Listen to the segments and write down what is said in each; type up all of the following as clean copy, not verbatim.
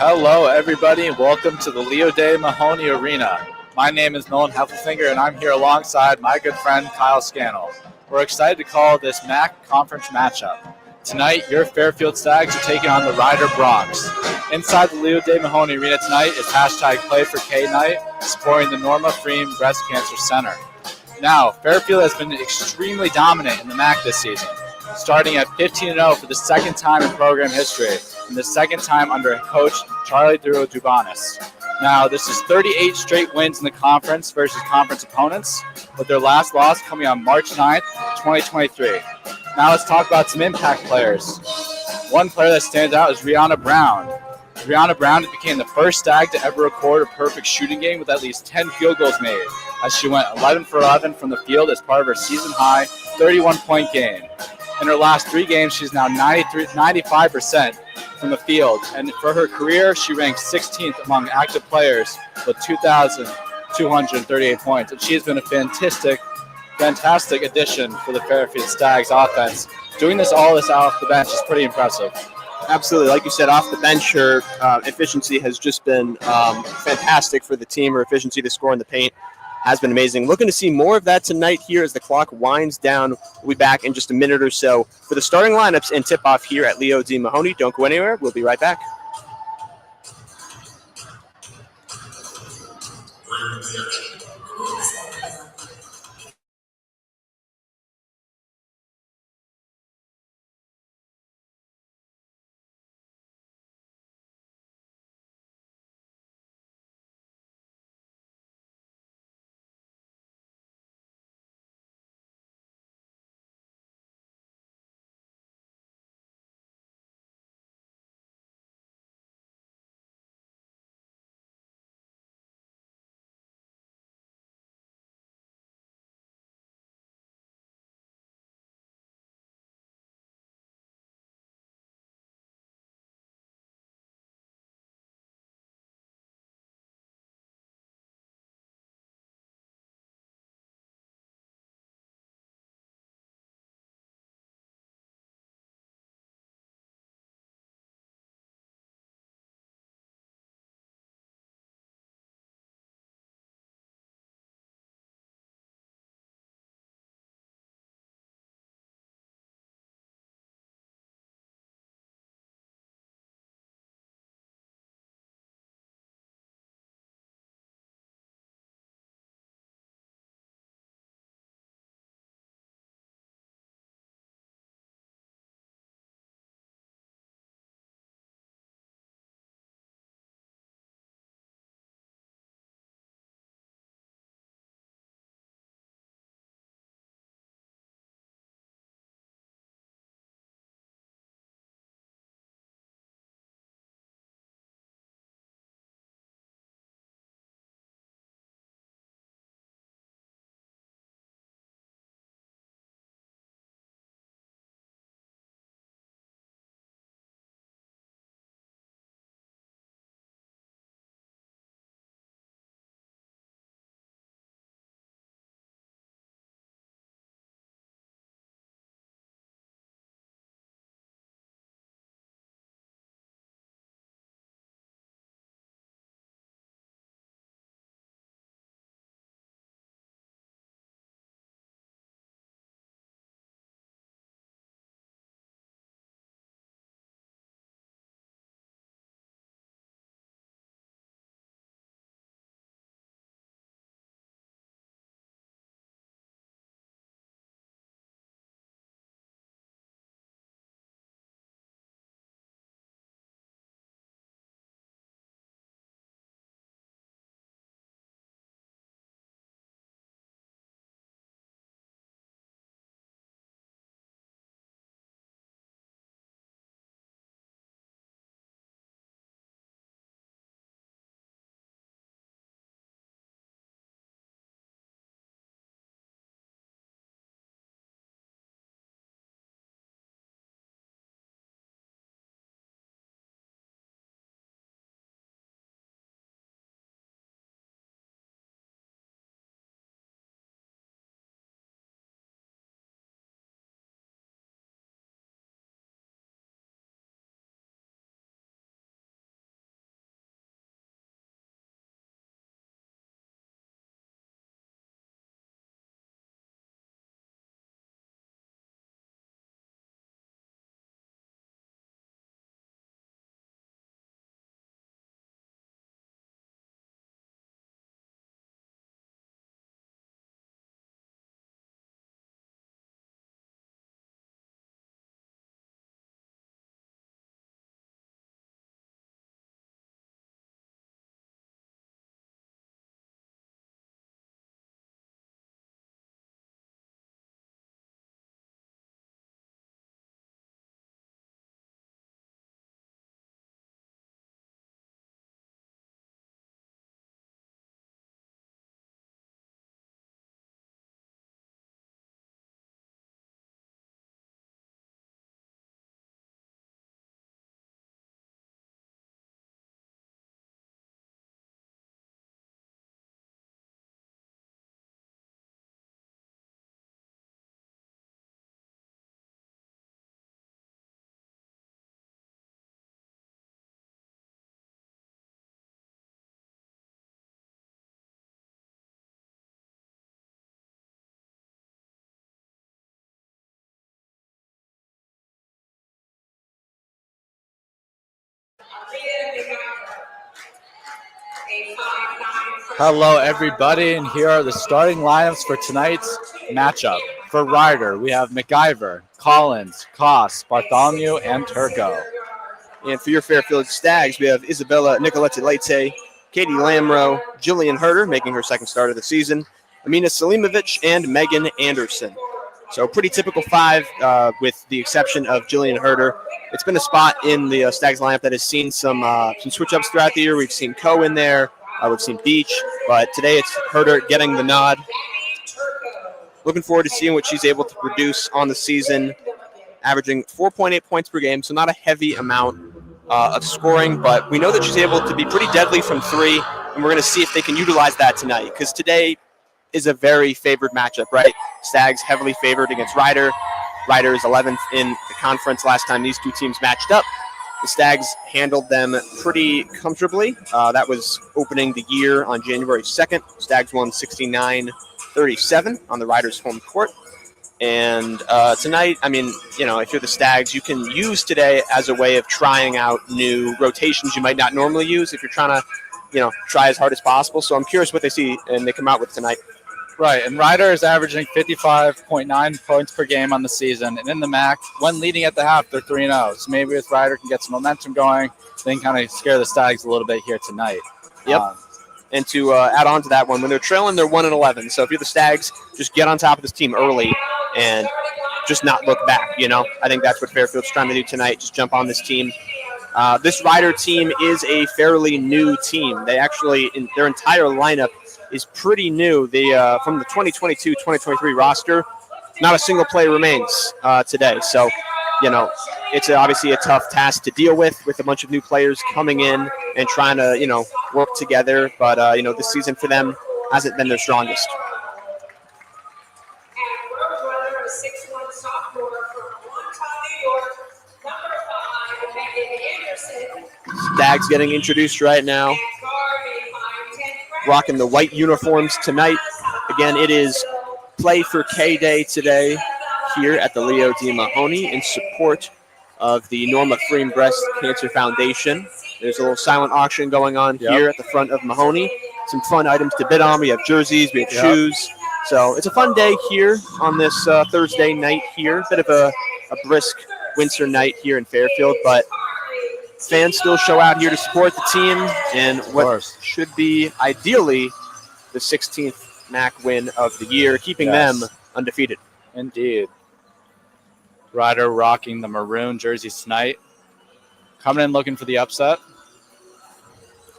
Hello, everybody. Welcome to the Leo Day Mahoney Arena. My name is Nolan Heffelfinger, and I'm here alongside my good friend Kyle Scannell. We're excited to call this MAC conference matchup. Tonight, your Fairfield Stags are taking on the Ryder Bronx. Inside the Leo Day Mahoney Arena tonight is hashtag Play for K Night, supporting the Norma Freem Breast Cancer Center. Now, Fairfield has been extremely dominant in the MAC this season, starting at 15-0 for the second time in program history, and the second time under coach Charlie Dubanis. Now, this is 38 straight wins in the conference versus conference opponents, with their last loss coming on March 9th, 2023. Now let's talk about some impact players. One player that stands out is Rihanna Brown. Rihanna Brown became the first Stag to ever record a perfect shooting game with at least 10 field goals made, as she went 11 for 11 from the field as part of her season-high 31-point game. In her last 3 games, she's now 95% from the field, and for her career, she ranks 16th among active players with 2,238 points, and she has been a fantastic addition for the Fairfield Stags offense. Doing this off the bench is pretty impressive. Absolutely. Like you said, off the bench, her efficiency has just been fantastic for the team. Her efficiency to score in the paint has been amazing. Looking to see more of that tonight here as the clock winds down. We'll be back in just a minute or so for the starting lineups and tip-off here at Leo D. Mahoney. Don't go anywhere. We'll be right back. Hello, everybody, and here are the starting lineups for tonight's matchup. For Ryder, we have McIver, Collins, Koss, Bartholomew, and Turco. And for your Fairfield Stags, we have Isabella Nicolette-Leite, Katie Lamro, Jillian Herder, making her second start of the season, Amina Selimovic, and Megan Anderson. So pretty typical five, with the exception of Jillian Herder. It's been a spot in the Stags lineup that has seen some switch-ups throughout the year. We've seen Coe in there. We've seen Beach. But today it's Herder getting the nod. Looking forward to seeing what she's able to produce on the season, averaging 4.8 points per game, so not a heavy amount of scoring. But we know that she's able to be pretty deadly from three, and we're going to see if they can utilize that tonight, because today is a very favored matchup, right? Stags heavily favored against Ryder. Ryder is 11th in the conference last time these two teams matched up. The Stags handled them pretty comfortably. That was opening the year on January 2nd. Stags won 69-37 on the Ryder's home court. And tonight, I mean, you know, if you're the Stags, you can use today as a way of trying out new rotations you might not normally use if you're trying to, you know, try as hard as possible. So I'm curious what they see and they come out with tonight. Right, and Ryder is averaging 55.9 points per game on the season. And in the MAC, when leading at the half, they're 3-0. So maybe if Ryder can get some momentum going, they can kind of scare the Stags a little bit here tonight. Yep. And to add on to that one, when they're trailing, they're 1-11. So if you're the Stags, just get on top of this team early and just not look back, you know. I think that's what Fairfield's trying to do tonight, just jump on this team. This Ryder team is a fairly new team. They actually, in their entire lineup is pretty new. From the 2022-2023 roster, not a single player remains today. So, you know, it's obviously a tough task to deal with a bunch of new players coming in and trying to, you know, work together. But, you know, this season for them hasn't been their strongest. Stags getting introduced right now. Rocking the white uniforms tonight. Again, it is Play for K Day today here at the Leo D. Mahoney in support of the Norma Freeman Breast Cancer Foundation. There's a little silent auction going on here at the front of Mahoney. Some fun items to bid on. We have jerseys, we have shoes. So it's a fun day here on this Thursday night here. Bit of a brisk winter night here in Fairfield, but fans still show out here to support the team and what should be ideally the 16th MAC win of the year, keeping them undefeated. Indeed. Ryder rocking the maroon jerseys tonight. Coming in looking for the upset.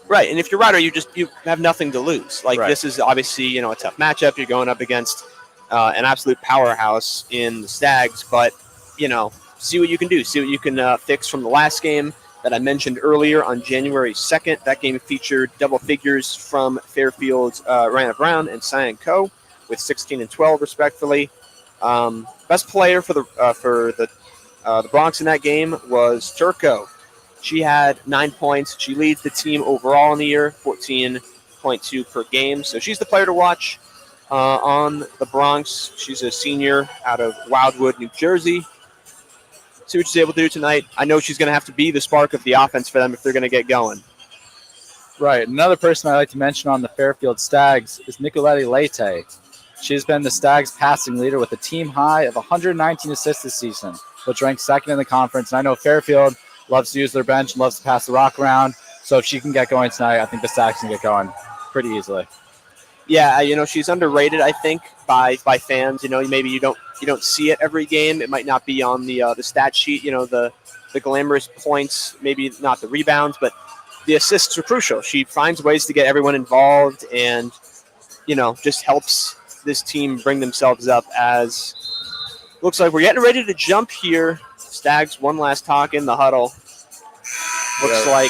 Right, and if you're Ryder, you have nothing to lose. Like, this is obviously, you know, a tough matchup. You're going up against an absolute powerhouse in the Stags, but, you know, see what you can do. See what you can fix from the last game that I mentioned earlier on January 2nd. That game featured double figures from Fairfield's Rana Brown and Cyan Coe with 16 and 12, respectively. Best player for the Bronx in that game was Turco. She had 9 points. She leads the team overall in the year, 14.2 per game. So she's the player to watch on the Bronx. She's a senior out of Wildwood, New Jersey. See what she's able to do tonight. I know she's going to have to be the spark of the offense for them if they're going to get going. Right. Another person I'd like to mention on the Fairfield Stags is Nicolette-Leite. She's been the Stags passing leader with a team high of 119 assists this season, which ranks second in the conference. And I know Fairfield loves to use their bench and loves to pass the rock around. So if she can get going tonight, I think the Stags can get going pretty easily. Yeah, you know, she's underrated, I think, by fans. You know, maybe you don't see it every game. It might not be on the stat sheet, you know, the glamorous points, maybe not the rebounds, but the assists are crucial. She finds ways to get everyone involved and, you know, just helps this team bring themselves up. As looks like we're getting ready to jump here. Stags, one last talk in the huddle. Looks like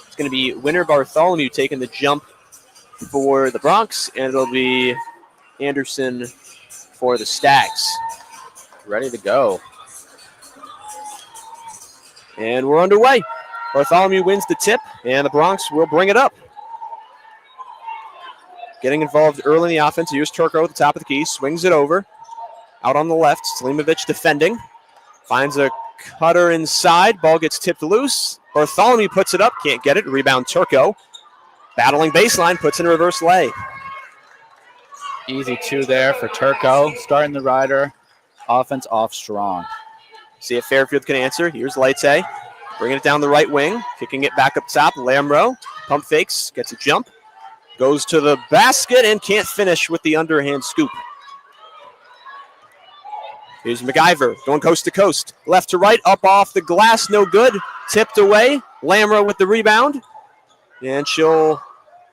it's going to be Winter Bartholomew taking the jump for the Bronx, and it'll be Anderson for the Stags. Ready to go. And we're underway. Bartholomew wins the tip, and the Bronx will bring it up. Getting involved early in the offense. Here's Turco at the top of the key. Swings it over. Out on the left. Selimovic defending. Finds a cutter inside. Ball gets tipped loose. Bartholomew puts it up, can't get it. Rebound Turco. Battling baseline, puts in a reverse lay. Easy 2 there for Turco. Starting the rider. Offense off strong. See if Fairfield can answer. Here's Leite. Bringing it down the right wing. Kicking it back up top. Lamro. Pump fakes. Gets a jump. Goes to the basket and can't finish with the underhand scoop. Here's MacGyver going coast to coast. Left to right. Up off the glass. No good. Tipped away. Lamro with the rebound. And she'll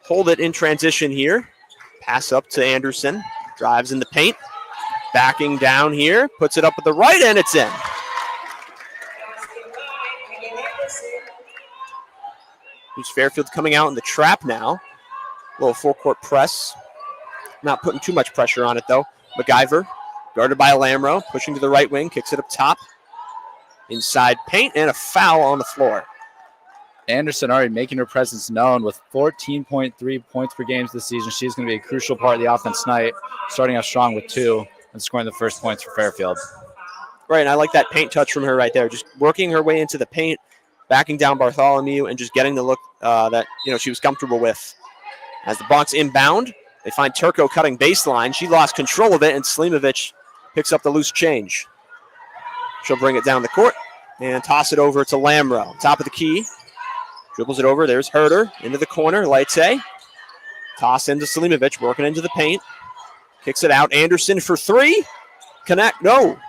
hold it in transition here. Pass up to Anderson. Drives in the paint. Backing down here. Puts it up at the right, and it's in. Here's Fairfield coming out in the trap now. A little full-court press. Not putting too much pressure on it, though. MacGyver, guarded by Lamro. Pushing to the right wing. Kicks it up top. Inside paint, and a foul on the floor. Anderson already making her presence known with 14.3 points per game this season. She's going to be a crucial part of the offense tonight, starting out strong with 2 and scoring the first points for Fairfield. Right, and I like that paint touch from her right there. Just working her way into the paint, backing down Bartholomew, and just getting the look that she was comfortable with. As the Bronx inbound, they find Turco cutting baseline. She lost control of it, and Slimovic picks up the loose change. She'll bring it down the court and toss it over to Lamro. Top of the key. Dribbles it over. There's Herder into the corner. Leite. Toss into Slimovic, working into the paint. Kicks it out. Anderson for 3. Connect. No.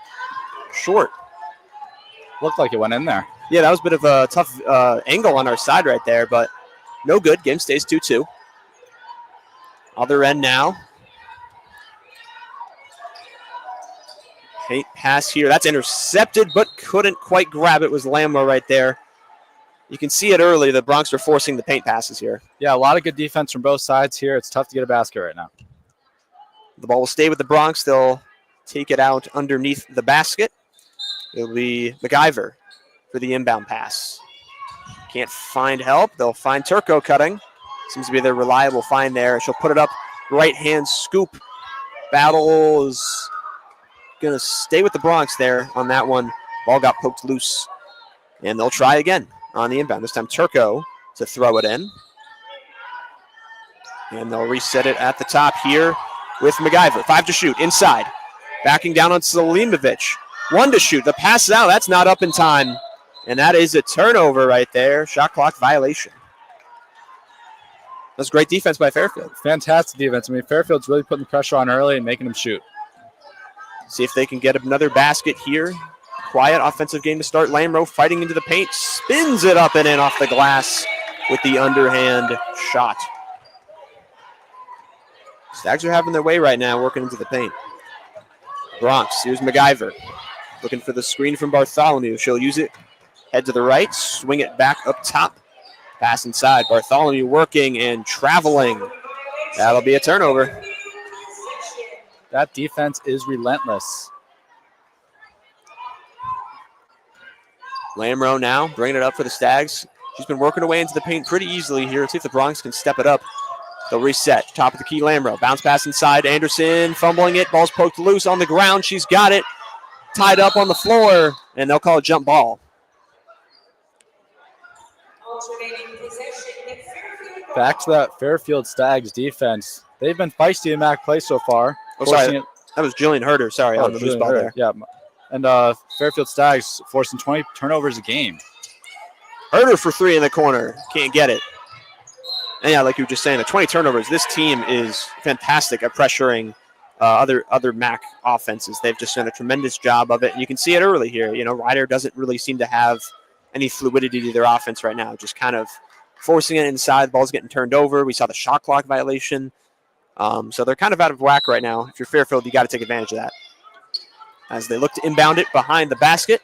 Short. Looked like it went in there. Yeah, that was a bit of a tough angle on our side right there, but no good. Game stays 2-2. Other end now. Paint pass here. That's intercepted, but couldn't quite grab it. Was Lambo right there. You can see it early. The Bronx are forcing the paint passes here. Yeah, a lot of good defense from both sides here. It's tough to get a basket right now. The ball will stay with the Bronx. They'll take it out underneath the basket. It'll be MacGyver for the inbound pass. Can't find help. They'll find Turco cutting. Seems to be their reliable find there. She'll put it up. Right-hand scoop. Battle is going to stay with the Bronx there on that one. Ball got poked loose. And they'll try again on the inbound. This time Turco to throw it in. And they'll reset it at the top here with MacGyver. 5 to shoot. Inside. Backing down on Selimovic. 1 to shoot. The pass is out. That's not up in time. And that is a turnover right there. Shot clock violation. That's great defense by Fairfield. Fantastic defense. I mean, Fairfield's really putting the pressure on early and making them shoot. See if they can get another basket here. Quiet offensive game to start. Lamro fighting into the paint. Spins it up and in off the glass with the underhand shot. Stags are having their way right now, working into the paint. Bronx, here's MacGyver. Looking for the screen from Bartholomew. She'll use it. Head to the right. Swing it back up top. Pass inside. Bartholomew working and traveling. That'll be a turnover. That defense is relentless. Lamro now bringing it up for the Stags. She's been working her way into the paint pretty easily here. Let's see if the Bronx can step it up. They'll reset. Top of the key, Lamro. Bounce pass inside. Anderson fumbling it. Ball's poked loose on the ground. She's got it. Tied up on the floor. And they'll call it jump ball. Back to that Fairfield Stags defense. They've been feisty in MAC play so far. Oh, sorry. That was Jillian Herder. Sorry, on the loose ball there. Yeah. And Fairfield Stags forcing 20 turnovers a game. Herder for 3 in the corner. Can't get it. And yeah, like you were just saying, the 20 turnovers. This team is fantastic at pressuring other MAC offenses. They've just done a tremendous job of it. And you can see it early here. You know, Ryder doesn't really seem to have any fluidity to their offense right now. Just kind of forcing it inside. The ball's getting turned over. We saw the shot clock violation. So they're kind of out of whack right now. If you're Fairfield, you got to take advantage of that. As they look to inbound it behind the basket,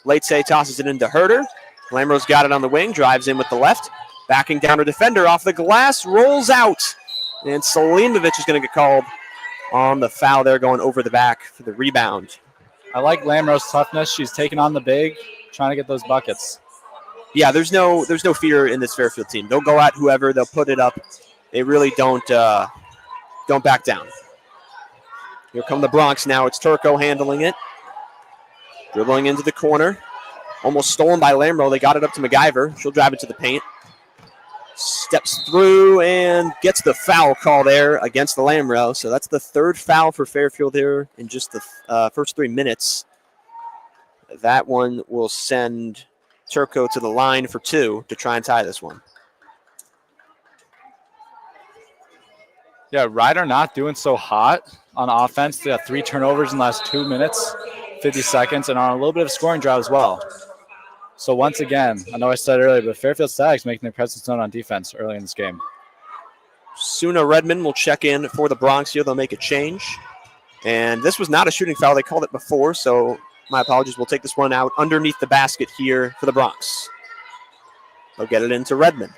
Leite tosses it into Herder. Lamro's got it on the wing, drives in with the left. Backing down a defender off the glass, rolls out. And Selimovic is going to get called on the foul there, going over the back for the rebound. I like Lamro's toughness. She's taking on the big, trying to get those buckets. Yeah, there's no fear in this Fairfield team. They'll go at whoever. They'll put it up. They really don't back down. Here come the Bronx now. It's Turco handling it. Dribbling into the corner. Almost stolen by Lamro. They got it up to MacGyver. She'll drive it to the paint. Steps through and gets the foul call there against the Lamro. So that's the third foul for Fairfield here in just the first 3 minutes. That one will send Turco to the line for 2 to try and tie this one. Yeah, Ryder not doing so hot on offense. They got 3 turnovers in the last 2 minutes, 50 seconds, and on a little bit of a scoring drive as well. So once again, I know I said earlier, but Fairfield Stags making their presence known on defense early in this game. Suna Redmond will check in for the Bronx here. They'll make a change. And this was not a shooting foul. They called it before, so my apologies. We'll take this one out underneath the basket here for the Bronx. They'll get it into Redmond.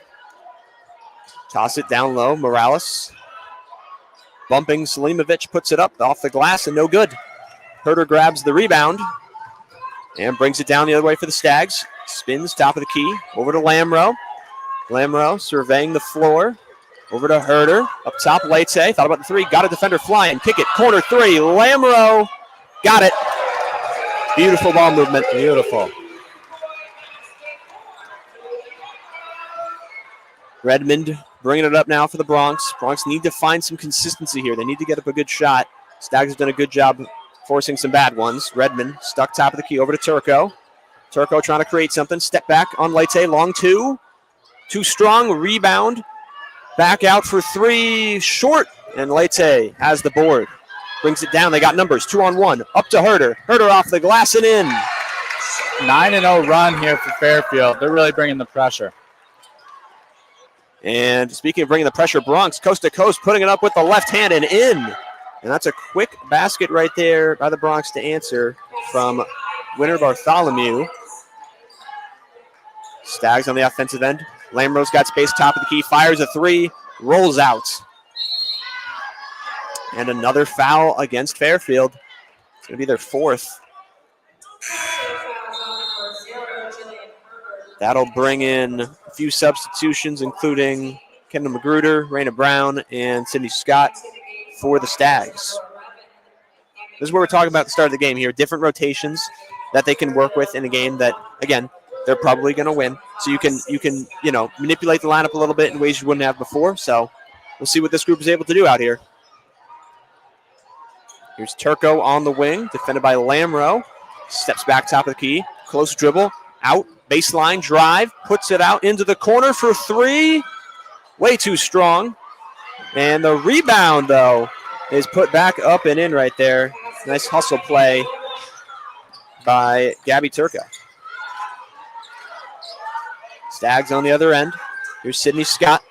Toss it down low. Morales. Bumping Selimovic puts it up off the glass and no good. Herter grabs the rebound and brings it down the other way for the Stags. Spins top of the key over to Lamro. Lamro surveying the floor. Over to Herter. Up top, Leite. Thought about the 3. Got a defender flying. Kick it. Corner 3. Lamro. Got it. Beautiful ball movement. Beautiful. Redmond bringing it up now for the Bronx. Bronx need to find some consistency here. They need to get up a good shot. Stags have done a good job forcing some bad ones. Redmond stuck top of the key over to Turco. Turco trying to create something. Step back on Leite. Long 2. Too strong. Rebound. Back out for 3. Short. And Leite has the board. Brings it down. They got numbers. 2-on-1. Up to Herter. Herter off the glass and in. 9-0 run here for Fairfield. They're really bringing the pressure. And speaking of bringing the pressure, Bronx coast to coast, putting it up with the left hand and in. And that's a quick basket right there by the Bronx to answer from Winter Bartholomew. Stags on the offensive end. Lamro's got space, top of the key, fires a 3, rolls out. And another foul against Fairfield. It's going to be their 4th. That'll bring in a few substitutions, including Kendall Magruder, Raina Brown, and Sydney Scott for the Stags. This is what we're talking about at the start of the game here. Different rotations that they can work with in a game that, again, they're probably going to win. So you can manipulate the lineup a little bit in ways you wouldn't have before. So we'll see what this group is able to do out here. Here's Turco on the wing, defended by Lamro. Steps back top of the key. Close dribble. Out. Baseline drive. Puts it out into the corner for 3. Way too strong. And the rebound, though, is put back up and in right there. Nice hustle play by Gabby Turco. Stags on the other end. Here's Sydney Scott.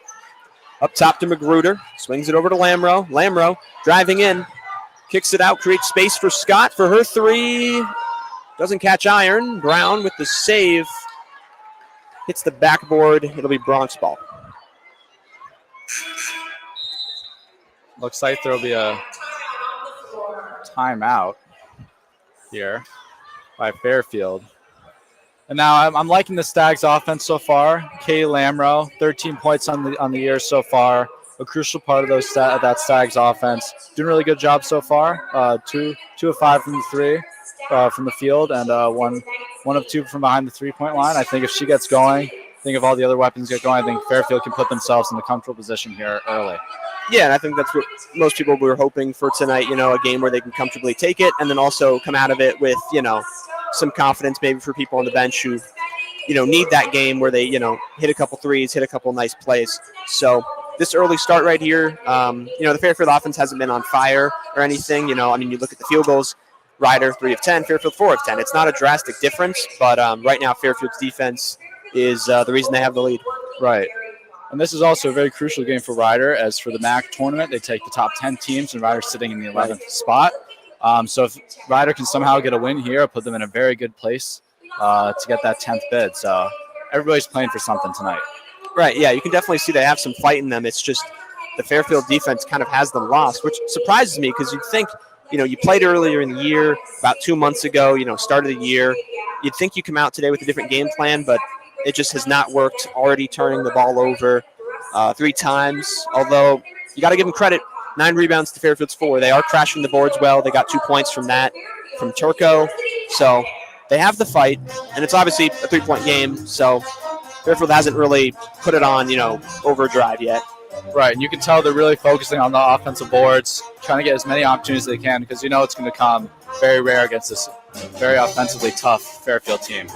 Up top to Magruder. Swings it over to Lamro. Lamro driving in. Kicks it out. Creates space for Scott for her 3. Doesn't catch iron. Brown with the save. Hits the backboard. It'll be Bronx ball. Looks like there will be a timeout here by Fairfield. And now I'm liking the Stags offense so far. Kay Lamro, 13 points on the year so far. A crucial part of that Stags offense. Doing a really good job so far. 2 of 5 from the 3 from the field, and 1 of 2 from behind the 3-point line. I think if she gets going, if all the other weapons get going, I think Fairfield can put themselves in the comfortable position here early. Yeah, and I think that's what most people were hoping for tonight, a game where they can comfortably take it and then also come out of it with, some confidence maybe for people on the bench who, need that game where they, hit a couple threes, hit a couple nice plays. So this early start right here, the Fairfield offense hasn't been on fire or anything. You look at the field goals, Ryder 3 of 10, Fairfield 4 of 10. It's not a drastic difference, but right now Fairfield's defense is the reason they have the lead. Right. And this is also a very crucial game for Ryder, as for the MAC tournament, they take the top 10 teams, and Ryder's sitting in the 11th spot. So if Ryder can somehow get a win here, put them in a very good place to get that 10th bid. So everybody's playing for something tonight. Right, yeah, you can definitely see they have some fight in them. It's just the Fairfield defense kind of has them lost, which surprises me because you'd think, you played earlier in the year, about 2 months ago, start of the year. You'd think you come out today with a different game plan, but it just has not worked. Already turning the ball over 3 times, although you got to give them credit. 9 rebounds to Fairfield's 4. They are crashing the boards well. They got 2 points from that from Turco. So they have the fight, and it's obviously a 3-point game, so Fairfield hasn't really put it on, overdrive yet. Right, and you can tell they're really focusing on the offensive boards, trying to get as many opportunities as they can because it's going to come very rare against this very offensively tough Fairfield team.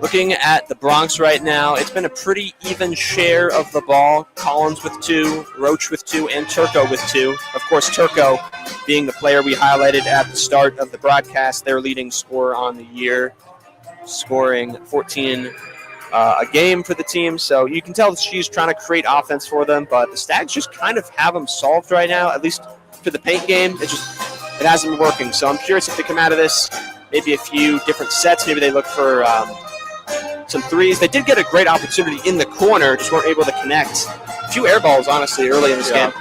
Looking at the Bronx right now, it's been a pretty even share of the ball. Collins with 2, Roach with 2, and Turco with 2. Of course, Turco being the player we highlighted at the start of the broadcast, their leading scorer on the year, scoring 14 a game for the team. So you can tell that she's trying to create offense for them, but the Stags just kind of have them solved right now, at least for the paint game. It hasn't been working. So I'm curious if they come out of this, maybe a few different sets. Maybe they look for some threes. They did get a great opportunity in the corner, just weren't able to connect. A few air balls, honestly, early in this game.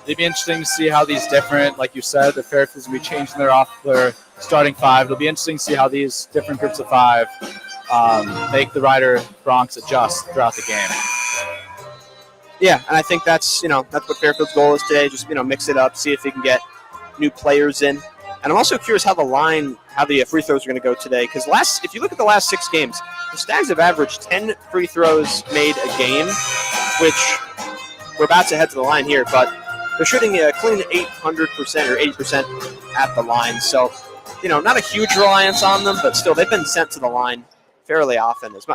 It'd be interesting to see how these different, like you said, the Fairfield's going to be changing their starting 5. It'll be interesting to see how these different groups of 5 make the Rider Bronx adjust throughout the game. Yeah, and I think that's what Fairfield's goal is today. Just mix it up, see if they can get new players in. And I'm also curious how the free throws are going to go today. Because if you look at the last 6 games, the Stags have averaged 10 free throws made a game, which we're about to head to the line here, but they're shooting a clean 800% or 80% at the line. So, not a huge reliance on them, but still, they've been sent to the line fairly often. This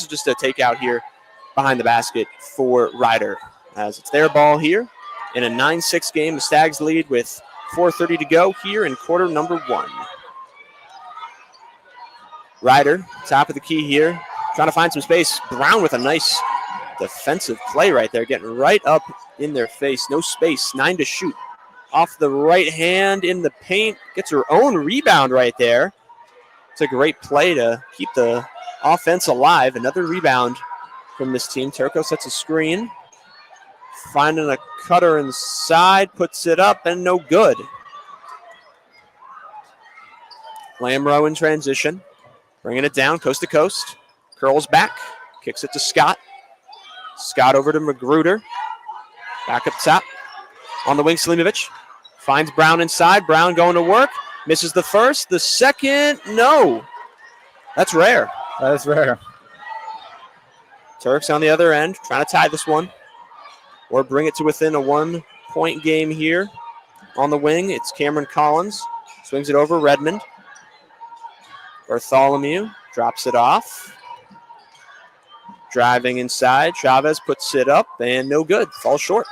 is just a takeout here behind the basket for Rider, as it's their ball here in a 9-6 game. The Stags lead with 4:30 to go here in quarter number 1. Rider, top of the key here, trying to find some space. Brown with a nice defensive play right there, getting right up in their face. No space, 9 to shoot. Off the right hand in the paint, gets her own rebound right there. It's a great play to keep the offense alive. Another rebound from this team. Turco sets a screen. Finding a cutter inside, puts it up, and no good. Lamro in transition. Bringing it down, coast to coast. Curls back, kicks it to Scott. Scott over to Magruder. Back up top. On the wing, Selimovic. Finds Brown inside. Brown going to work. Misses the first. The second, no. That's rare. That is rare. Turks on the other end, trying to tie this one. Or bring it to within a 1-point game here. On the wing, it's Cameron Collins. Swings it over, Redmond. Bartholomew drops it off. Driving inside, Chavez puts it up, and no good. Falls short.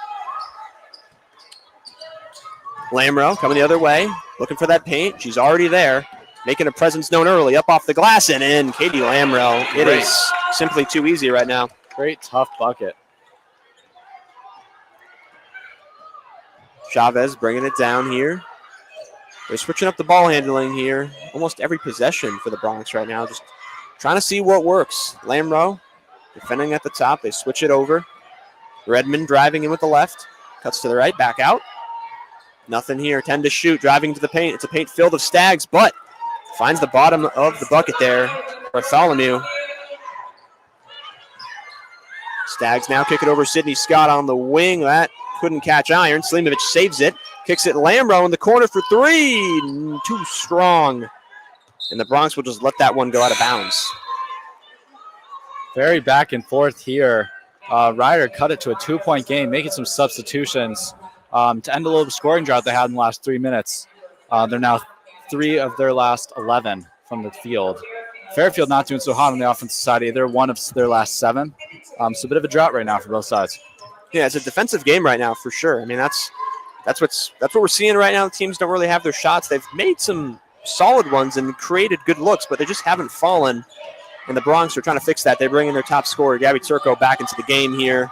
Lamro coming the other way, looking for that paint. She's already there, making a presence known early. Up off the glass and in. Katie Lamro. It is simply too easy right now. Great, tough bucket. Chavez bringing it down here. They're switching up the ball handling here. Almost every possession for the Bronx right now. Just trying to see what works. Lamro defending at the top. They switch it over. Redmond driving in with the left. Cuts to the right, back out. Nothing here. 10 to shoot. Driving to the paint. It's a paint filled of Stags, but finds the bottom of the bucket there. Bartholomew. Stags now kick it over Sydney Scott on the wing. That couldn't catch iron. Selimovic saves it. Kicks it Lamro in the corner for 3. Too strong. And the Bronx will just let that one go out of bounds. Very back and forth here. Rider cut it to a 2-point game, making some substitutions to end a little scoring drought they had in the last 3 minutes. They're now 3 of their last 11 from the field. Fairfield not doing so hot on the offensive side either. 1 of their last 7. So a bit of a drought right now for both sides. Yeah, it's a defensive game right now for sure. I mean, that's what we're seeing right now. The teams don't really have their shots. They've made some solid ones and created good looks, but they just haven't fallen. And the Bronx are trying to fix that. They bring in their top scorer, Gabby Turco, back into the game here.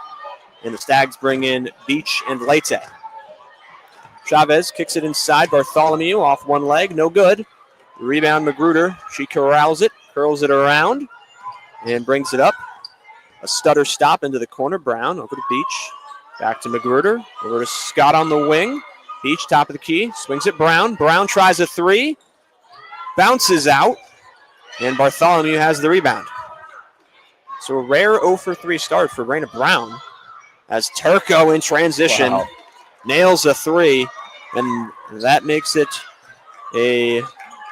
And the Stags bring in Beach and Leite. Chavez kicks it inside. Bartholomew off one leg. No good. Rebound Magruder. She corrals it, curls it around, and brings it up. A stutter stop into the corner. Brown over to Beach. Back to Magruder. Over to Scott on the wing. Beach top of the key. Swings it Brown. Brown tries a 3. Bounces out. And Bartholomew has the rebound. So a rare 0 for 3 start for Raina Brown. As Turco in transition nails a 3. And That makes it a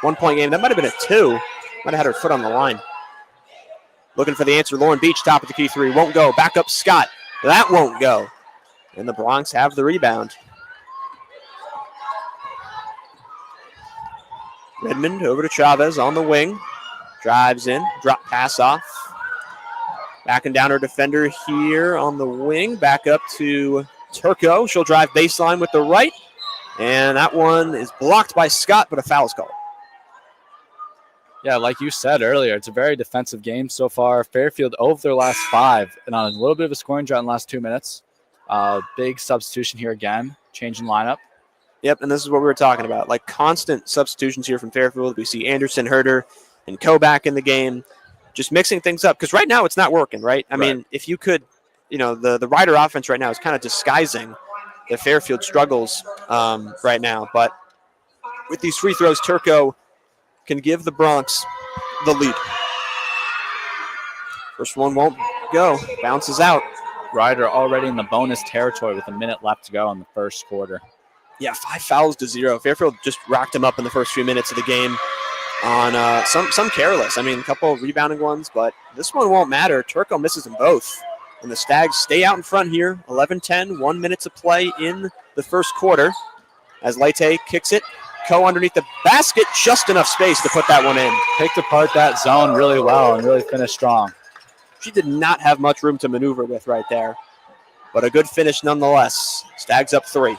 1-point game. That might have been a 2. Might have had her foot on the line. Looking for the answer. Lauren Beach, top of the key 3. Won't go. Back up Scott. That won't go. And the Bronx have the rebound. Redmond over to Chavez on the wing. Drives in. Drop pass off. Backing down her defender here on the wing. Back up to Turco. She'll drive baseline with the right. And that one is blocked by Scott, but a foul is called. Yeah, like you said earlier, it's a very defensive game so far. Fairfield over their last 5 and on a little bit of a scoring drought in the last 2 minutes. Big substitution here again, changing lineup. Yep, and this is what we were talking about. Like constant substitutions here from Fairfield. We see Anderson, Herder, and Coe back in the game, just mixing things up. Because right now it's not working, right? I mean, if you could, the Ryder offense right now is kind of disguising the Fairfield struggles right now. But with these free throws, Turco can give the Bronx the lead. First one won't go. Bounces out. Ryder already in the bonus territory with a minute left to go in the first quarter. Yeah, 5 fouls to 0. Fairfield just racked him up in the first few minutes of the game on some careless. I mean, a couple of rebounding ones, but this one won't matter. Turco misses them both. And the Stags stay out in front here. 11-10, 1 minute to play in the first quarter. As Leite kicks it. Coe underneath the basket, just enough space to put that one in. Picked apart that zone really well and really finished strong. She did not have much room to maneuver with right there. But a good finish nonetheless. Stags up 3.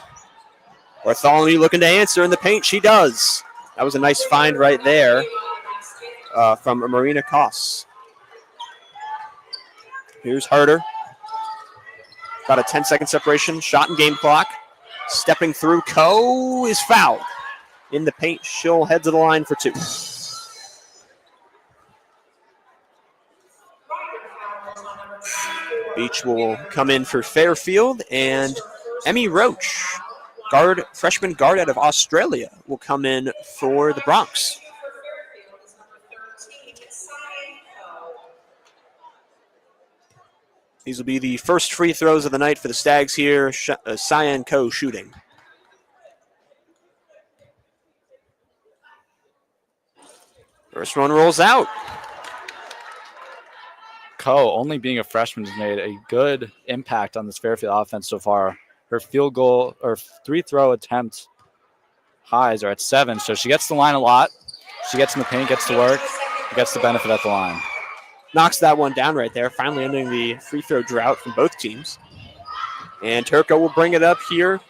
Bartholomew looking to answer in the paint. She does. That was a nice find right there from Marina Koss. Here's Herder. About a 10-second separation. Shot and game clock. Stepping through. Coe is fouled. In the paint, she'll head to the line for 2. Beach will come in for Fairfield, and Emmy Roach, freshman guard out of Australia, will come in for the Bronx. These will be the first free throws of the night for the Stags here. Cyan Coe shooting. First one rolls out. Coe, only being a freshman, has made a good impact on this Fairfield offense so far. Her field goal or free throw attempt highs are at 7, so she gets the line a lot. She gets in the paint, gets to work, gets the benefit at the line. Knocks that one down right there, finally ending the free throw drought from both teams. And Turco will bring it up here.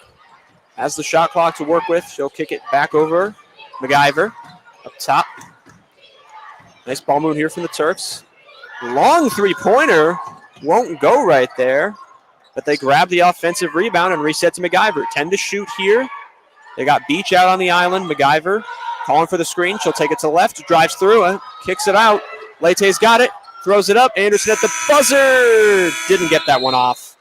Has the shot clock to work with. She'll kick it back over. MacGyver up top. Nice ball move here from the Turks. Long three-pointer. Won't go right there. But they grab the offensive rebound and reset to MacGyver. 10 to shoot here. They got Beach out on the island. MacGyver calling for the screen. She'll take it to the left. Drives through it. Kicks it out. Leite's got it. Throws it up. Anderson at the buzzer. Didn't get that one off.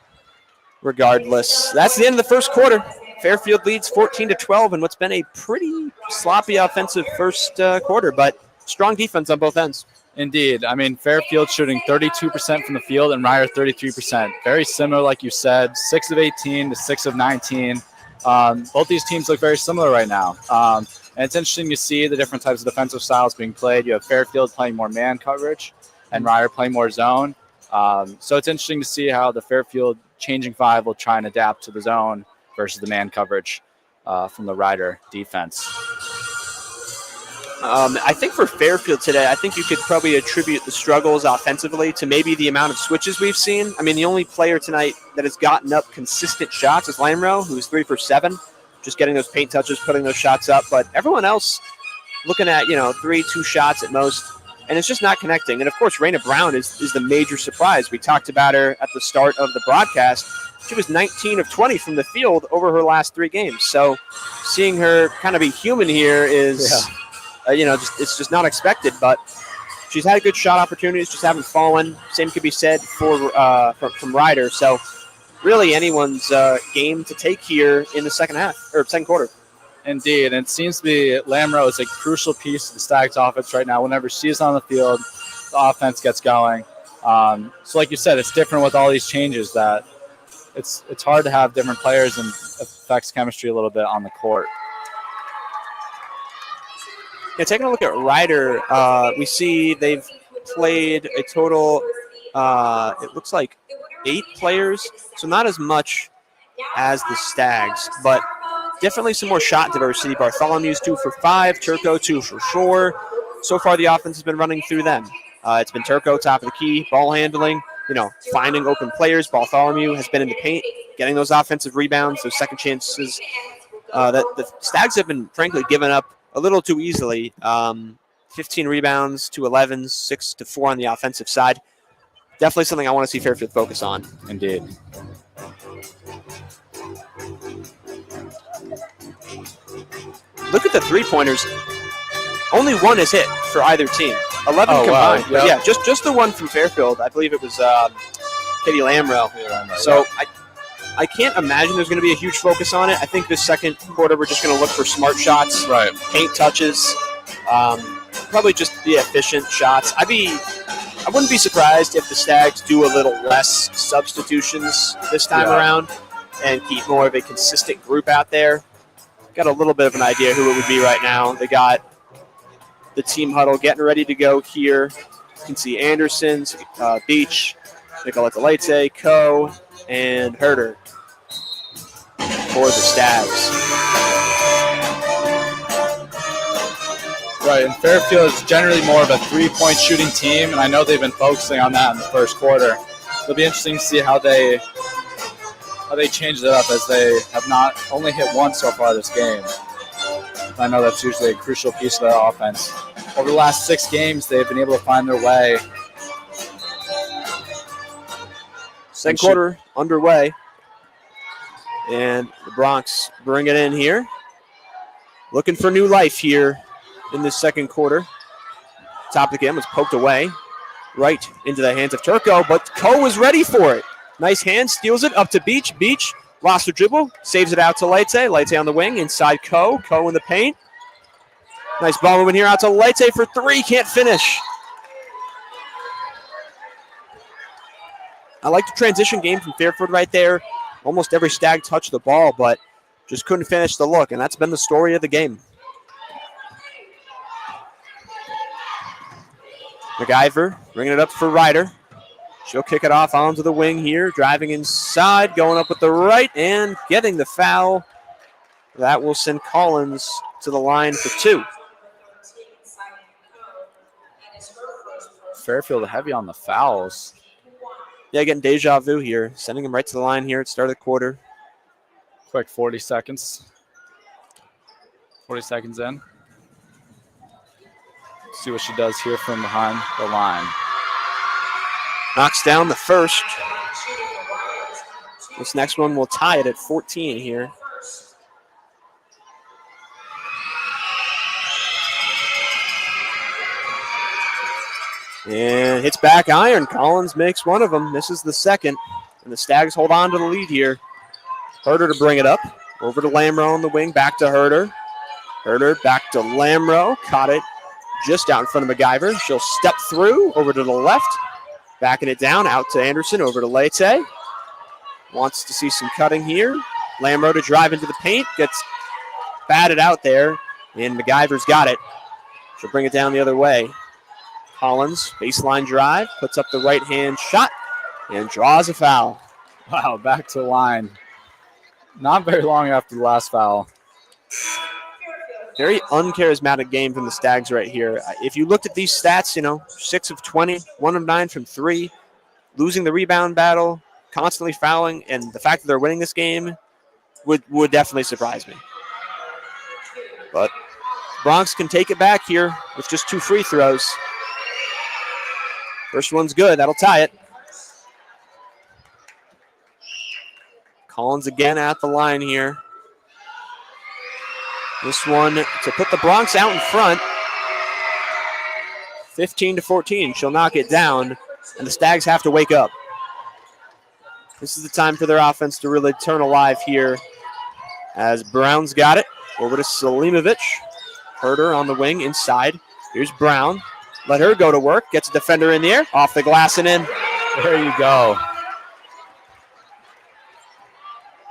Regardless. That's the end of the first quarter. Fairfield leads 14-12 in what's been a pretty sloppy offensive first quarter, but strong defense on both ends. Indeed. I mean, Fairfield shooting 32% from the field and Ryder 33%. Very similar, like you said, 6 of 18 to 6 of 19. Both these teams look very similar right now. And it's interesting to see the different types of defensive styles being played. You have Fairfield playing more man coverage and Ryder playing more zone. So it's interesting to see how the Fairfield changing 5 will try and adapt to the zone versus the man coverage from the Ryder defense. I think for Fairfield today, I think you could probably attribute the struggles offensively to maybe the amount of switches we've seen. I mean, the only player tonight that has gotten up consistent shots is Lamro, who's 3 for 7, just getting those paint touches, putting those shots up. But everyone else looking at, 3, 2 shots at most, and it's just not connecting. And, of course, Raina Brown is the major surprise. We talked about her at the start of the broadcast. She was 19 of 20 from the field over her last 3 games. So seeing her kind of be human here is... Yeah. It's just not expected, but she's had good shot opportunities, just haven't fallen. Same could be said for from Ryder. So really anyone's game to take here in the second quarter. Indeed, and it seems to be Lamro is a crucial piece of the Stags offense right now. Whenever she's on the field, the offense gets going. So like you said, it's different with all these changes that it's hard to have different players and affects chemistry a little bit on the court. Yeah, taking a look at Ryder, we see they've played a total, it looks like 8 players, so not as much as the Stags, but definitely some more shot diversity. Bartholomew's 2 for 5, Turco 2 for 4. So far, the offense has been running through them. It's been Turco top of the key, ball handling, finding open players. Bartholomew has been in the paint, getting those offensive rebounds, those second chances that the Stags have been, frankly, giving up a little too easily. 15 rebounds to 11, 6 to 4 on the offensive side. Definitely something I want to see Fairfield focus on. Indeed. Look at the three-pointers. Only one is hit for either team. 11 combined. Wow. Yep. But yeah, just the one from Fairfield. I believe it was Katie Lamro. So I can't imagine there's going to be a huge focus on it. I think this second quarter we're just going to look for smart shots, Right. paint touches, probably just the efficient shots. I wouldn't be surprised if the Stags do a little less substitutions this time around and keep more of a consistent group out there. Got a little bit of an idea who it would be right now. They got the team huddle getting ready to go here. You can see Anderson, Beach, Nicoletta Leite, Coe, and Herder for the Stags. Right, and Fairfield is generally more of a three-point shooting team, and I know they've been focusing on that in the first quarter. It'll be interesting to see how they change it up, as they have not only hit one so far this game. I know that's usually a crucial piece of their offense. Over the last 6 games, they've been able to find their way. Second quarter underway, and the Bronx bring it in here. Looking for new life here in this second quarter. Top again was poked away right into the hands of Turco, but Coe was ready for it. Nice hand, steals it up to Beach. Beach lost her dribble, saves it out to Leite. Leite on the wing, inside Coe. Coe in the paint. Nice ball movement here out to Leite for 3, can't finish. I like the transition game from Fairfield right there. Almost every Stag touched the ball, but just couldn't finish the look, and that's been the story of the game. MacIver bringing it up for Ryder. She'll kick it off onto the wing here, driving inside, going up with the right, and getting the foul. That will send Collins to the line for 2. Fairfield heavy on the fouls. Yeah, getting deja vu here, sending him right to the line here at the start of the quarter. Quick 40 seconds. 40 seconds in. See what she does here from behind the line. Knocks down the first. This next one will tie it at 14 here. And hits back iron. Collins makes one of them, misses the second. And the Stags hold on to the lead here. Herder to bring it up. Over to Lamro on the wing, back to Herder. Herder back to Lamro. Caught it just out in front of MacIver. She'll step through over to the left. Backing it down, out to Anderson, over to Leite. Wants to see some cutting here. Lamro to drive into the paint. Gets batted out there. And MacIver's got it. She'll bring it down the other way. Collins, baseline drive, puts up the right-hand shot, and draws a foul. Wow, back to the line. Not very long after the last foul. Very uncharismatic game from the Stags right here. If you looked at these stats, 6 of 20, 1 of 9 from 3, losing the rebound battle, constantly fouling, and the fact that they're winning this game would definitely surprise me. But Bronx can take it back here with just 2 free throws. First one's good. That'll tie it. Collins again at the line here. This one to put the Bronx out in front. 15-14. She'll knock it down, and the Stags have to wake up. This is the time for their offense to really turn alive here, as Brown's got it. Over to Selimovic. Herder on the wing inside. Here's Brown. Let her go to work. Gets a defender in the air. Off the glass and in. There you go.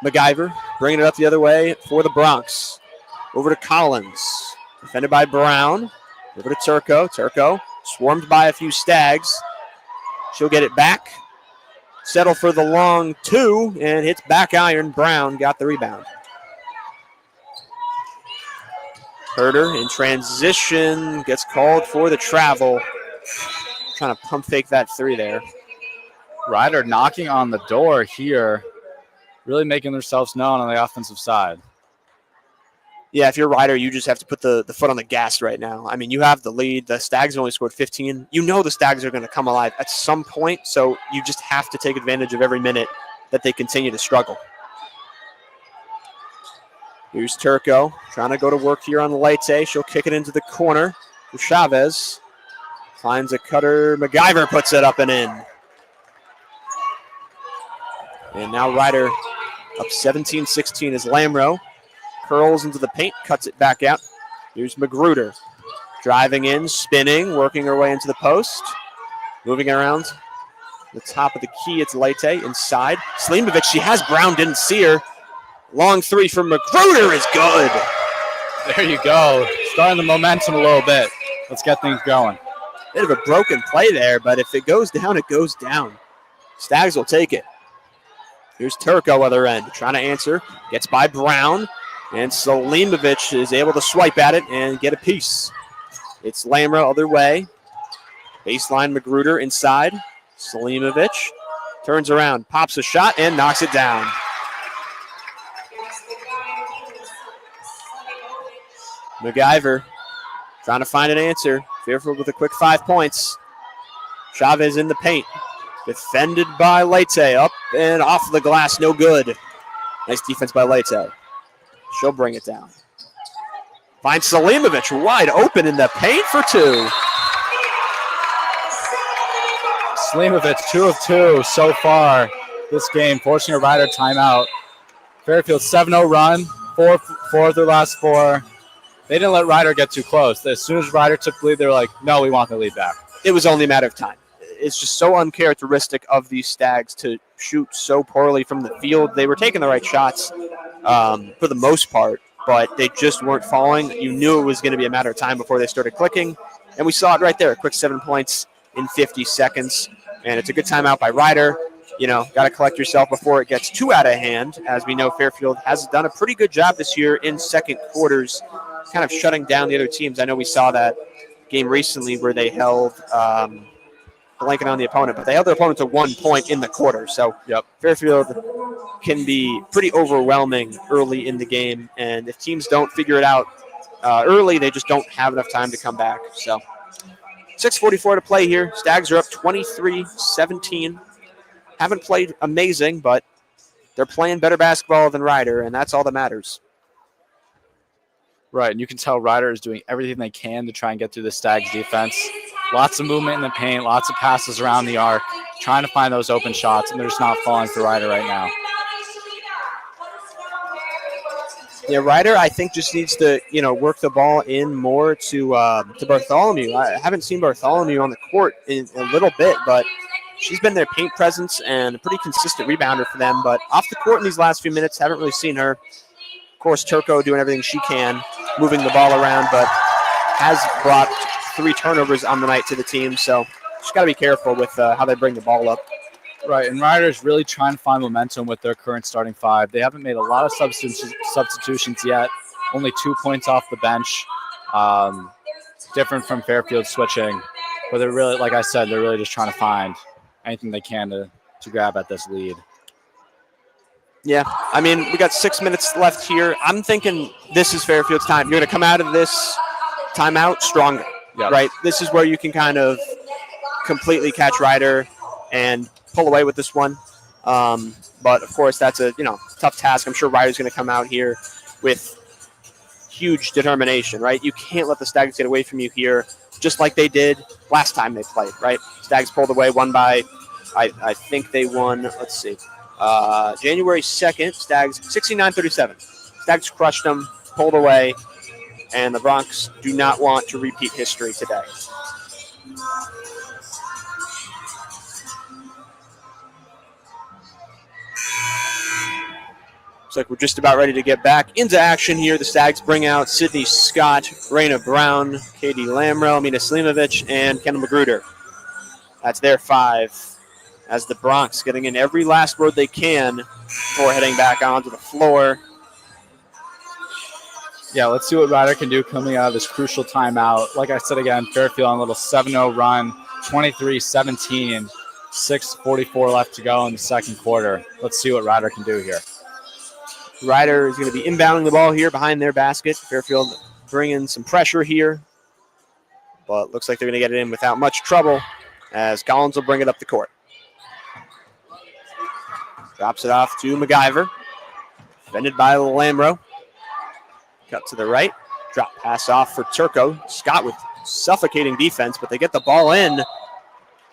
MacIver bringing it up the other way for the Bronx. Over to Collins. Defended by Brown. Over to Turco. Turco swarmed by a few Stags. She'll get it back. Settle for the long 2 and hits back iron. Brown got the rebound. Herder in transition gets called for the travel. Trying to pump fake that 3 there. Ryder knocking on the door here, really making themselves known on the offensive side. Yeah, if you're Ryder, you just have to put the foot on the gas right now. I mean, you have the lead. The Stags have only scored 15. You know the Stags are going to come alive at some point, so you just have to take advantage of every minute that they continue to struggle. Here's Turco trying to go to work here on Leite. She'll kick it into the corner for Chavez. Finds a cutter. MacGyver puts it up and in. And now Ryder up 17-16 as Lamro curls into the paint, cuts it back out. Here's Magruder driving in, spinning, working her way into the post. Moving around the top of the key, it's Leite inside. Slimovic, she has Brown, didn't see her. Long 3 from Magruder is good. There you go. Starting the momentum a little bit. Let's get things going. Bit of a broken play there, but if it goes down, it goes down. Stags will take it. Here's Turco other end, trying to answer. Gets by Brown, and Selimovic is able to swipe at it and get a piece. It's Lamra other way. Baseline Magruder inside. Selimovic turns around, pops a shot, and knocks it down. MacGyver trying to find an answer. Fairfield with a quick 5 points. Chavez in the paint. Defended by Leite. Up and off the glass. No good. Nice defense by Leite. She'll bring it down. Finds Selimovic wide open in the paint for 2. Selimovic, 2 of 2 so far this game, forcing a Ryder timeout. Fairfield 7-0 run, 4 of their last 4. They didn't let Ryder get too close. As soon as Ryder took the lead, they were like, no, we want the lead back. It was only a matter of time. It's just so uncharacteristic of these Stags to shoot so poorly from the field. They were taking the right shots for the most part, but they just weren't falling. You knew it was going to be a matter of time before they started clicking, and we saw it right there. A quick 7 points in 50 seconds, and it's a good timeout by Ryder. You know, got to collect yourself before it gets too out of hand. As we know, Fairfield has done a pretty good job this year in second quarters, kind of shutting down the other teams. I know we saw that game recently where they held blanking on the opponent, but they held their opponent to 1 point in the quarter. So Fairfield can be pretty overwhelming early in the game, and if teams don't figure it out early, they just don't have enough time to come back. So 6:44 to play here. Stags are up 23-17. Haven't played amazing, but they're playing better basketball than Ryder, and that's all that matters. Right, and you can tell Ryder is doing everything they can to try and get through the Stags defense. Lots of movement in the paint, lots of passes around the arc, trying to find those open shots, and they're just not falling for Ryder right now. Yeah, Ryder, I think, just needs to, work the ball in more to Bartholomew. I haven't seen Bartholomew on the court in a little bit, but she's been their paint presence and a pretty consistent rebounder for them. But off the court in these last few minutes, haven't really seen her. Of course, Turco doing everything she can, moving the ball around, but has brought 3 turnovers on the night to the team. So just got to be careful with how they bring the ball up. Right, and Ryder's really trying to find momentum with their current starting 5. They haven't made a lot of substitutions yet. Only 2 points off the bench. Different from Fairfield switching. But they're really, like I said, they're really just trying to find anything they can to grab at this lead. Yeah, I mean, we got 6 minutes left here. I'm thinking this is Fairfield's time. You're going to come out of this timeout stronger, right? This is where you can kind of completely catch Ryder and pull away with this one. But, of course, that's a tough task. I'm sure Ryder's going to come out here with huge determination, right? You can't let the Stags get away from you here, just like they did last time they played, right? Stags pulled away, won by, I think they won, let's see, January 2nd, Stags 69-37. Stags crushed them, pulled away, and the Bronx do not want to repeat history today. Looks like we're just about ready to get back into action here. The Stags bring out Sydney Scott, Raina Brown, Katie Lamro, Mina Slimovic, and Kendall Magruder. That's their 5. As the Bronx getting in every last word they can before heading back onto the floor. Yeah, let's see what Ryder can do coming out of this crucial timeout. Like I said again, Fairfield on a little 7-0 run, 23-17, 6:44 left to go in the second quarter. Let's see what Ryder can do here. Ryder is going to be inbounding the ball here behind their basket. Fairfield bringing some pressure here, but looks like they're going to get it in without much trouble as Collins will bring it up the court. Drops it off to MacGyver. Defended by Lamro. Cut to the right. Drop pass off for Turco. Scott with suffocating defense, but they get the ball in.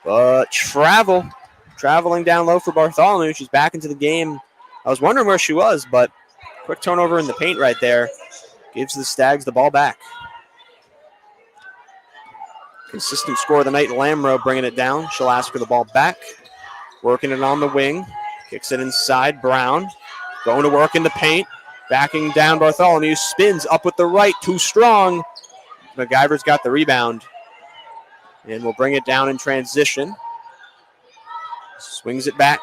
But traveling down low for Bartholomew. She's back into the game. I was wondering where she was, but quick turnover in the paint right there. Gives the Stags the ball back. Consistent score of the night. Lamro bringing it down. She'll ask for the ball back. Working it on the wing. Kicks it inside. Brown going to work in the paint. Backing down Bartholomew. Spins up with the right. Too strong. MacGyver's got the rebound. And we'll bring it down in transition. Swings it back.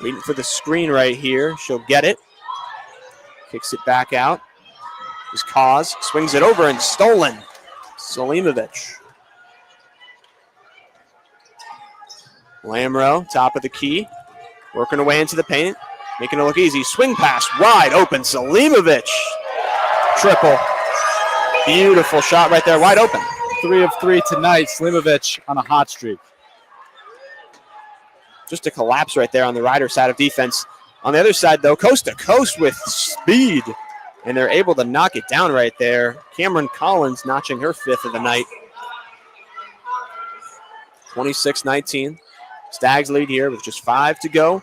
Waiting for the screen right here. She'll get it. Kicks it back out. Is Cause. Swings it over and stolen. Selimovic. Lamro, top of the key. Working away into the paint. Making it look easy. Swing pass. Wide open. Selimovic. Triple. Beautiful shot right there. Wide open. 3 of 3 tonight. Slimovic on a hot streak. Just a collapse right there on the Ryder side of defense. On the other side, though, coast to coast with speed. And they're able to knock it down right there. Cameron Collins notching her 5th of the night. 26-19. Stags lead here with just 5 to go.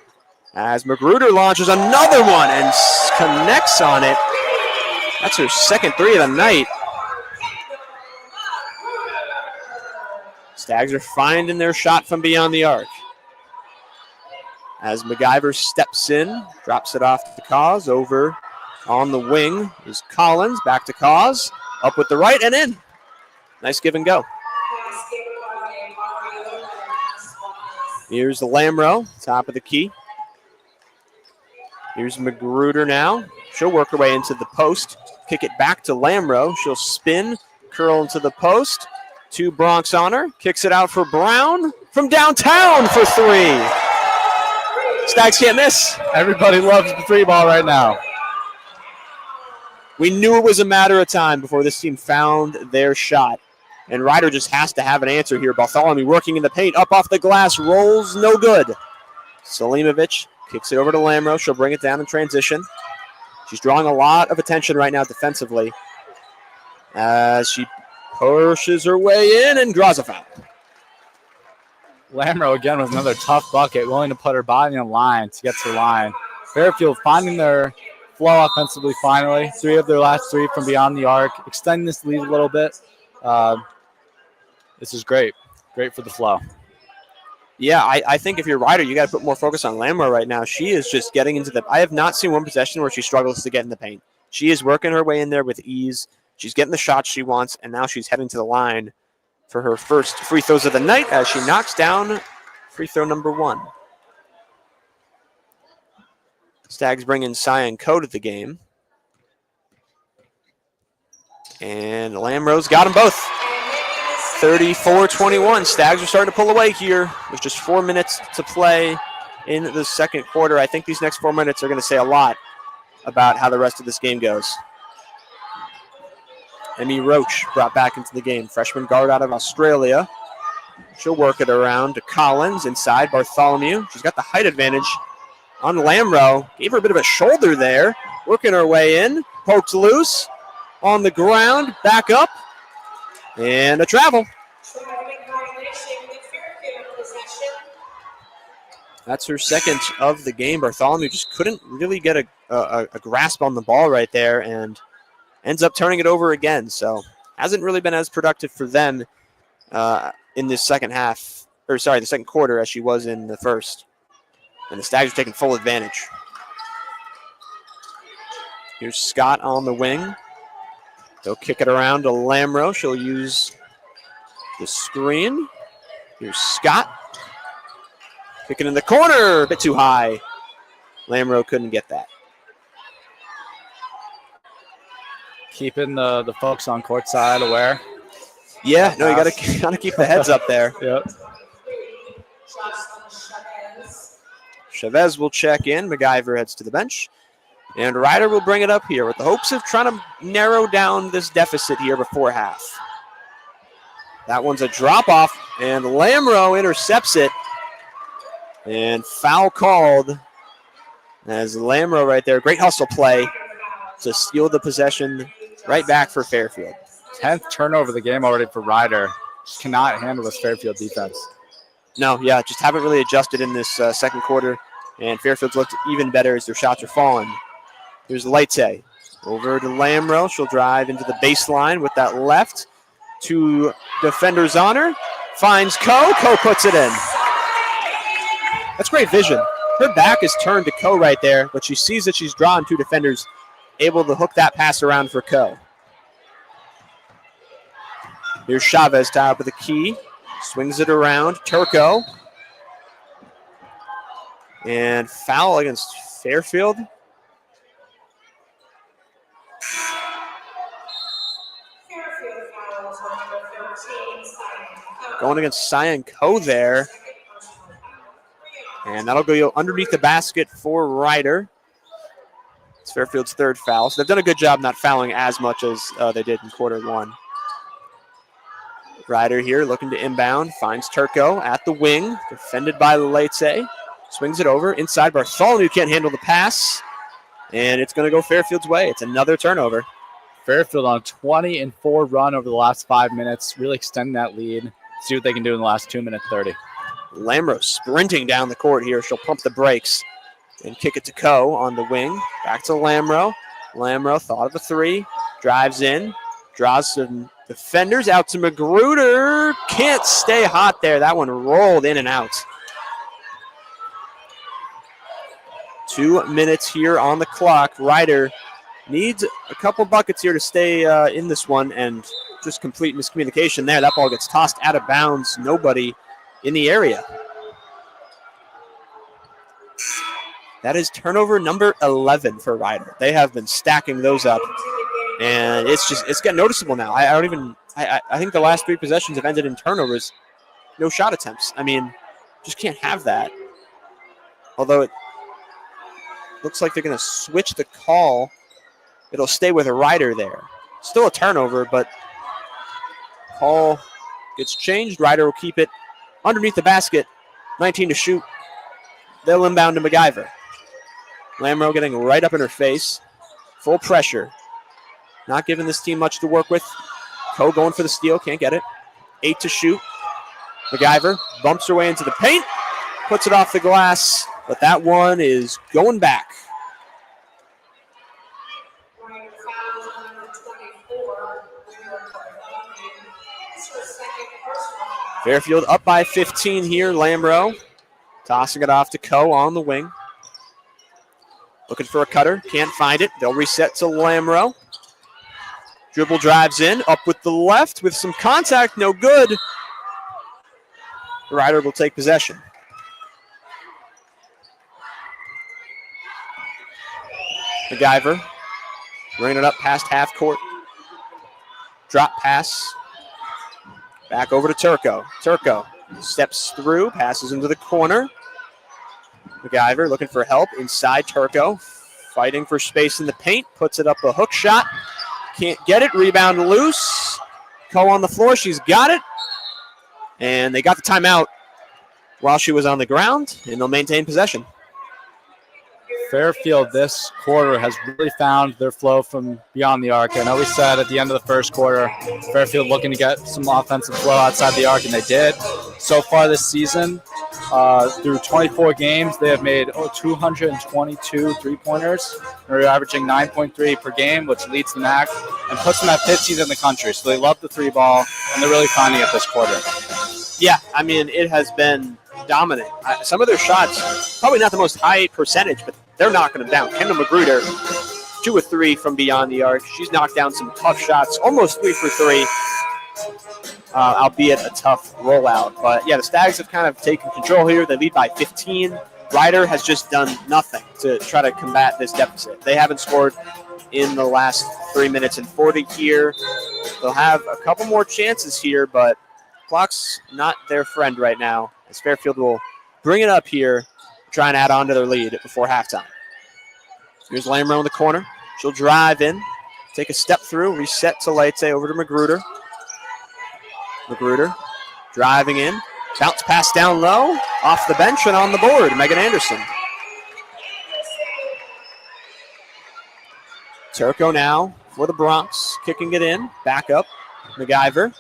As Magruder launches another one and connects on it. That's her second 3 of the night. Stags are finding their shot from beyond the arc. As MacGyver steps in, drops it off to Cause. Over on the wing is Collins. Back to Cause. Up with the right and in. Nice give and go. Here's the Lamro, top of the key. Here's Magruder now. She'll work her way into the post. Kick it back to Lamro. She'll spin, curl into the post. 2 Bronx on her. Kicks it out for Brown from downtown for 3. Stags can't miss. Everybody loves the 3 ball right now. We knew it was a matter of time before this team found their shot. And Ryder just has to have an answer here. Bartholomew working in the paint. Up off the glass. Rolls no good. Selimovic kicks it over to Lamro. She'll bring it down in transition. She's drawing a lot of attention right now defensively as she pushes her way in and draws a foul. Lamro again with another tough bucket, willing to put her body in line to get to the line. Fairfield finding their flow offensively finally. 3 of their last 3 from beyond the arc, extending this lead a little bit. This is great. Great for the flow. Yeah, I think if you're Ryder, you got to put more focus on Lamro right now. She is just getting into the – I have not seen one possession where she struggles to get in the paint. She is working her way in there with ease. She's getting the shots she wants, and now she's heading to the line for her first free throws of the night as she knocks down free throw number 1. Stags bring in Cyan Coe to the game. And Lamro's got them both. 34-21. Stags are starting to pull away here. There's just 4 minutes to play in the second quarter. I think these next 4 minutes are going to say a lot about how the rest of this game goes. Emmy Roach brought back into the game. Freshman guard out of Australia. She'll work it around to Collins inside. Bartholomew. She's got the height advantage on Lamro. Gave her a bit of a shoulder there. Working her way in. Poked loose. On the ground. Back up. And a travel. That's her second of the game. Bartholomew just couldn't really get a grasp on the ball right there and ends up turning it over again. So hasn't really been as productive for them in this second half, or sorry, the second quarter as she was in the first. And the Stags are taking full advantage. Here's Scott on the wing. They'll kick it around to Lamro. She'll use the screen. Here's Scott. Kicking in the corner. A bit too high. Lamro couldn't get that. Keeping the folks on court side aware. Yeah, no, you got to keep the heads up there. Yep. Chavez will check in. MacGyver heads to the bench. And Ryder will bring it up here with the hopes of trying to narrow down this deficit here before half. That one's a drop-off, and Lamro intercepts it. And foul called as Lamro right there. Great hustle play to steal the possession right back for Fairfield. 10th turnover of the game already for Ryder. Just cannot handle this Fairfield defense. No, yeah, just haven't really adjusted in this second quarter. And Fairfield's looked even better as their shots are falling. Here's Leite. Over to Lamro. She'll drive into the baseline with that left. Two defenders on her. Finds Ko. Ko puts it in. That's great vision. Her back is turned to Ko right there, but she sees that she's drawn two defenders, able to hook that pass around for Ko. Here's Chavez top of the key. Swings it around. Turco. And foul against Fairfield. Going against Cyan Ko there. And that'll go underneath the basket for Ryder. It's Fairfield's third foul. So they've done a good job not fouling as much as they did in quarter one. Ryder here looking to inbound. Finds Turco at the wing. Defended by Leite. Swings it over. Inside Bartholomew can't handle the pass. And it's going to go Fairfield's way. It's another turnover. Fairfield on a 20-4 run over the last 5 minutes. Really extending that lead. See what they can do in the last 2 minutes 30. Lamro sprinting down the court here. She'll pump the brakes and kick it to Ko on the wing. Back to Lamro. Lamro thought of a three. Drives in. Draws some defenders out to Magruder. Can't stay hot there. That one rolled in and out. 2 minutes here on the clock. Ryder needs a couple buckets here to stay in this one, and just complete miscommunication there. That ball gets tossed out of bounds. Nobody in the area. That is turnover number 11 for Ryder. They have been stacking those up, and it's getting noticeable now. I think the last three possessions have ended in turnovers. No shot attempts. I mean, just can't have that. Although it looks like they're going to switch the call. It'll stay with a Ryder there. Still a turnover, but call gets changed. Ryder will keep it underneath the basket. 19 to shoot. They'll inbound to MacGyver. Lamro getting right up in her face. Full pressure. Not giving this team much to work with. Ko going for the steal. Can't get it. 8 to shoot. MacGyver bumps her way into the paint. Puts it off the glass. But that one is going back. Fairfield up by 15 here. Lamro tossing it off to Ko on the wing. Looking for a cutter. Can't find it. They'll reset to Lamro. Dribble drives in. Up with the left with some contact. No good. Ryder will take possession. MacGyver bringing it up past half court. Drop pass. Back over to Turco. Turco steps through, passes into the corner. MacGyver looking for help inside Turco. Fighting for space in the paint. Puts it up a hook shot. Can't get it. Rebound loose. Ko on the floor. She's got it. And they got the timeout while she was on the ground, and they'll maintain possession. Fairfield this quarter has really found their flow from beyond the arc. I know we said at the end of the first quarter, Fairfield looking to get some offensive flow outside the arc, and they did. So far this season, through 24 games, they have made 222 three-pointers. They're averaging 9.3 per game, which leads the MAC and puts them at 15th in the country. So they love the three ball, and they're really finding it this quarter. Yeah, I mean, it has been dominant. Some of their shots, probably not the most high percentage, but they're knocking them down. Kendall Magruder, 2 of 3 from beyond the arc. She's knocked down some tough shots, almost 3 for 3, albeit a tough rollout. But yeah, the Stags have kind of taken control here. They lead by 15. Ryder has just done nothing to try to combat this deficit. They haven't scored in the last 3 minutes and 40 here. They'll have a couple more chances here, but clock's not their friend right now, as Fairfield will bring it up here, try and add on to their lead before halftime. Here's Lamro in the corner. She'll drive in, take a step through, reset to Leite, over to Magruder. Magruder driving in, bounce pass down low, off the bench and on the board, Megan Anderson. Turco now for the Bronx, kicking it in, back up, MacGyver.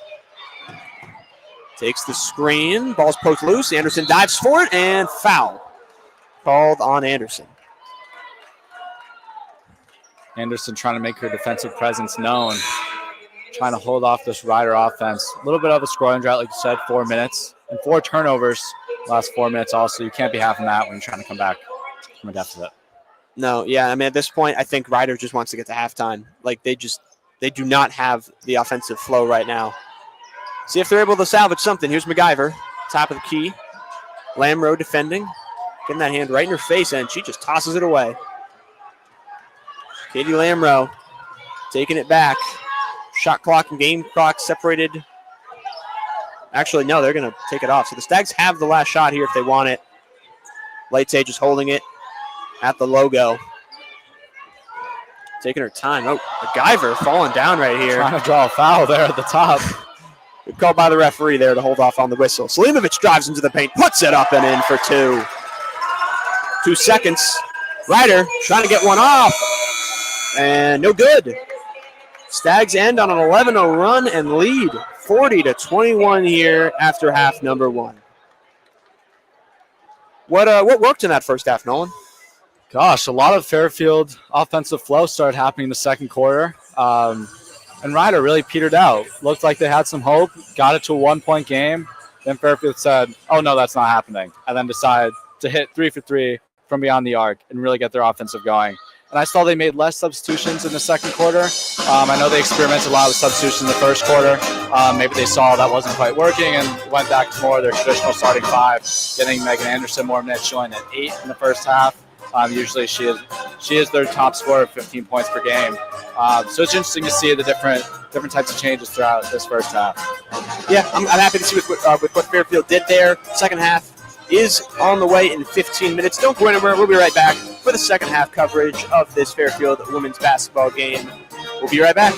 Takes the screen, ball's poked loose, Anderson dives for it, and foul called on Anderson. Anderson trying to make her defensive presence known, trying to hold off this Ryder offense. A little bit of a scoring drought, like you said, 4 minutes, and 4 turnovers last 4 minutes also. You can't be having that when you're trying to come back from a deficit. No, yeah, I mean, at this point, I think Ryder just wants to get to halftime. Like, they do not have the offensive flow right now. See if they're able to salvage something. Here's MacGyver, top of the key. Lamro defending, getting that hand right in her face, and she just tosses it away. Katie Lamro taking it back. Shot clock and game clock separated. Actually, no, they're going to take it off. So the Stags have the last shot here if they want it. Leite just holding it at the logo. Taking her time. Oh, MacGyver falling down right here. Trying to draw a foul there at the top. Good call by the referee there to hold off on the whistle. Selimovic drives into the paint, puts it up and in for 2. 2 seconds. Ryder trying to get one off. And no good. Stags end on an 11-0 run and lead 40-21 here after half number 1. What worked in that first half, Nolan? Gosh, a lot of Fairfield offensive flow started happening in the second quarter. And Ryder really petered out. Looked like they had some hope, got it to a 1-point game. Then Fairfield said, oh, no, that's not happening. And then decided to hit 3 for 3 from beyond the arc and really get their offensive going. And I saw they made less substitutions in the second quarter. I know they experimented a lot with substitutions in the first quarter. Maybe they saw that wasn't quite working and went back to more of their traditional starting 5, getting Megan Anderson more minutes, showing at 8 in the first half. Usually she is their top scorer of 15 points per game. So it's interesting to see the different types of changes throughout this first half. Yeah, I'm happy to see with what Fairfield did there. Second half is on the way in 15 minutes. Don't go anywhere. We'll be right back for the second half coverage of this Fairfield women's basketball game. We'll be right back.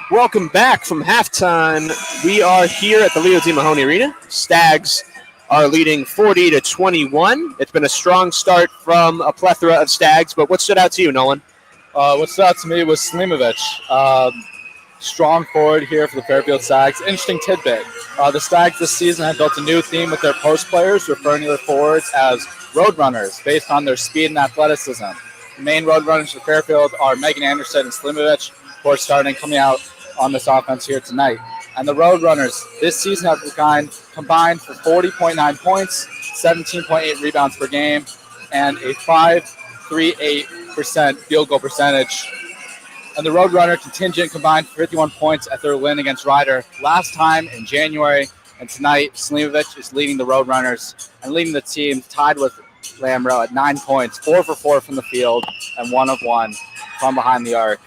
Welcome back from halftime. We are here at the Leo D. Mahoney Arena. Stags are leading 40-21. It's been a strong start from a plethora of Stags, but what stood out to you, Nolan? What stood out to me was Slimovic. Strong forward here for the Fairfield Stags. Interesting tidbit. The Stags this season have built a new theme with their post players, referring to their forwards as road runners based on their speed and athleticism. The main road runners for Fairfield are Megan Anderson and Slimovic, who are coming out on this offense here tonight. And the road runners this season have combined for 40.9 points, 17.8 rebounds per game, and a 5.38% field goal percentage. And the Roadrunner contingent combined for 51 points at their win against Ryder last time in January. And tonight, Slimovic is leading the Roadrunners and leading the team tied with Lamro at 9 points, 4 for 4 from the field, and 1 of 1 from behind the arc.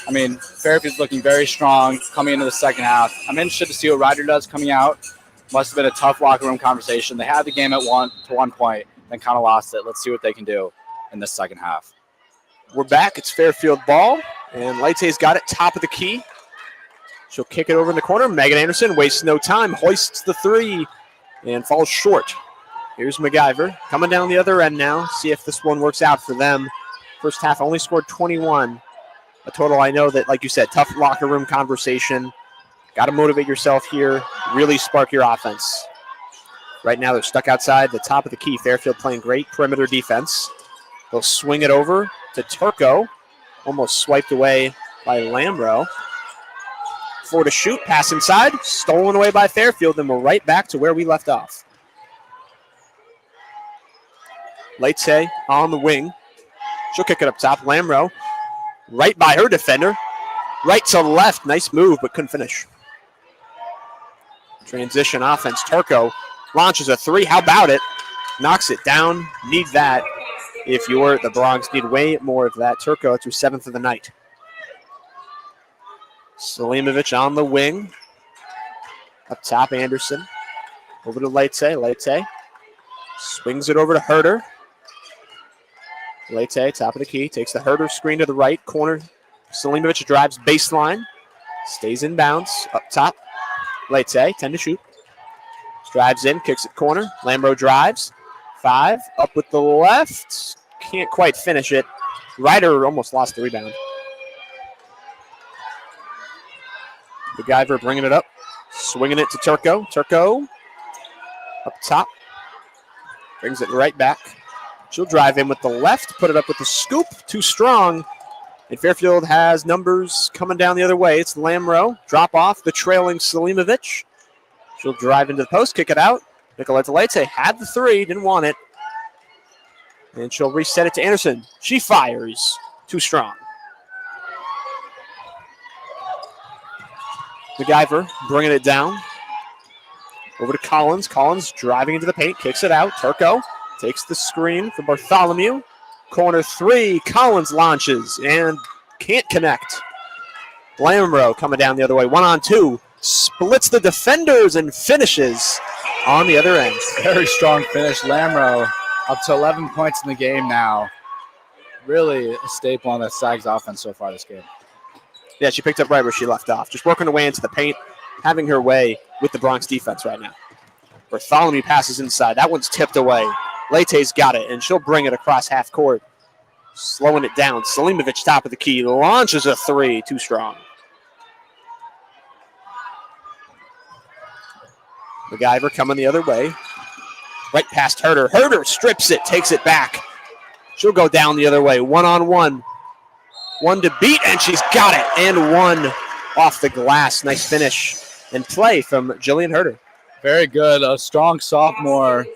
I mean, Fairfield's looking very strong coming into the second half. I'm interested to see what Ryder does coming out. Must have been a tough locker room conversation. They had the game at one point, then kind of lost it. Let's see what they can do in this second half. We're back. It's Fairfield ball, and Leite's got it top of the key. She'll kick it over in the corner. Megan Anderson wastes no time, hoists the three, and falls short. Here's MacGyver coming down the other end now. See if this one works out for them. First half only scored 21. A total, I know that, like you said, tough locker room conversation. Got to motivate yourself here. Really spark your offense. Right now they're stuck outside the top of the key. Fairfield playing great perimeter defense. They'll swing it over to Turco. Almost swiped away by Lamro. 4 to shoot. Pass inside. Stolen away by Fairfield. And we're right back to where we left off. Leite on the wing. She'll kick it up top. Lamro right by her defender. Right to left. Nice move, but couldn't finish. Transition offense. Turco launches a three. How about it? Knocks it down. Need that. If you're the Bronx, need way more of that. Turco, it's her 7th of the night. Slimovic on the wing. Up top, Anderson. Over to Leite. Leite swings it over to Herder. Leite, top of the key, takes the Herder screen to the right corner. Slimovic drives baseline. Stays in bounds. Up top, Leite, 10 to shoot. Drives in, kicks it corner. Lamro drives. 5, up with the left. Can't quite finish it. Ryder almost lost the rebound. MacGyver bringing it up. Swinging it to Turco. Turco up top. Brings it right back. She'll drive in with the left. Put it up with the scoop. Too strong. And Fairfield has numbers coming down the other way. It's Lamro. Drop off the trailing Slimovic. She'll drive into the post. Kick it out. Nicolette Leite had the three, didn't want it. And she'll reset it to Anderson. She fires. Too strong. MacGyver bringing it down. Over to Collins. Collins driving into the paint. Kicks it out. Turco takes the screen from Bartholomew. Corner 3. Collins launches and can't connect. Lamro coming down the other way. 1-on-2. Splits the defenders and finishes on the other end. Very strong finish. Lamro up to 11 points in the game now. Really a staple on the Stags offense so far this game. Yeah, she picked up right where she left off. Just working her way into the paint, having her way with the Bronx defense right now. Bartholomew passes inside. That one's tipped away. Leite's got it, and she'll bring it across half court. Slowing it down. Slimovic top of the key. Launches a three. Too strong. MacGyver coming the other way. Right past Herder. Herder strips it, takes it back. She'll go down the other way. 1-on-1. 1 to beat, and she's got it. And 1 off the glass. Nice finish and play from Jillian Herder. Very good. A strong sophomore.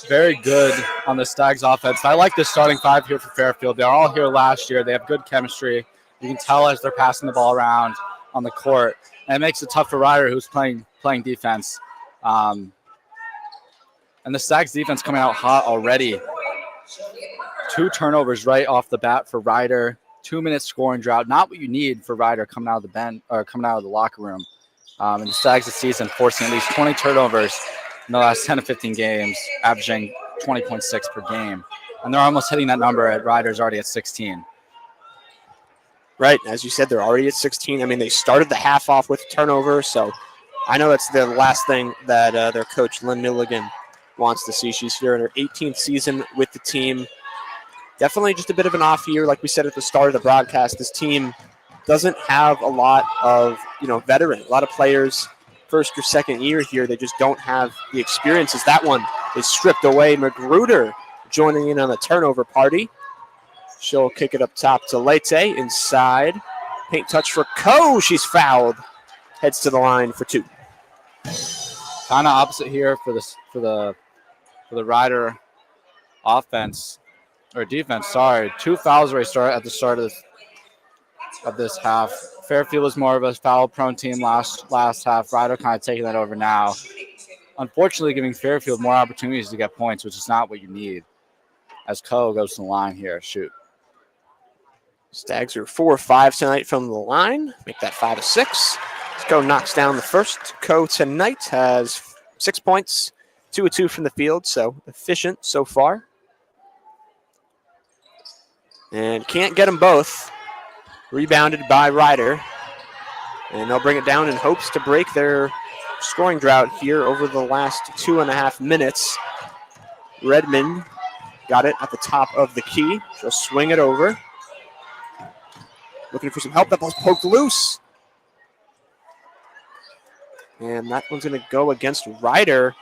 Very good on the Stags offense. I like the starting 5 here for Fairfield. They're all here last year. They have good chemistry. You can tell as they're passing the ball around on the court. And it makes it tough for Ryder, who's playing defense. And the Stags defense coming out hot already. 2 turnovers right off the bat for Ryder. 2-minute scoring drought. Not what you need for Ryder coming out of the bench or coming out of the locker room. And the Stags this season forcing at least 20 turnovers in the last 10 to 15 games, averaging 20.6 per game. And they're almost hitting that number at Ryder's already at 16. Right. As you said, they're already at 16. I mean, they started the half off with a turnover, so I know that's the last thing that their coach, Lynn Milligan, wants to see. She's here in her 18th season with the team. Definitely just a bit of an off year. Like we said at the start of the broadcast, this team doesn't have a lot of, veteran, a lot of players first or second year here. They just don't have the experiences. That one is stripped away. Magruder joining in on the turnover party. She'll kick it up top to Leite inside. Paint touch for Ko. She's fouled. Heads to the line for 2. Kind of opposite here for the Rider offense or defense. Sorry, 2 fouls already start at the start of this half. Fairfield was more of a foul-prone team last half. Rider kind of taking that over now. Unfortunately, giving Fairfield more opportunities to get points, which is not what you need. As Ko goes to the line here, shoot. Stags are 4-5 tonight from the line. Make that 5-6. Ko knocks down the first. Ko tonight has 6 points, 2 of 2 from the field, so efficient so far. And can't get them both. Rebounded by Rider. And they'll bring it down in hopes to break their scoring drought here over the last 2.5 minutes. Redmond got it at the top of the key. She'll swing it over. Looking for some help. That ball's poked loose. And that one's going to go against Rider.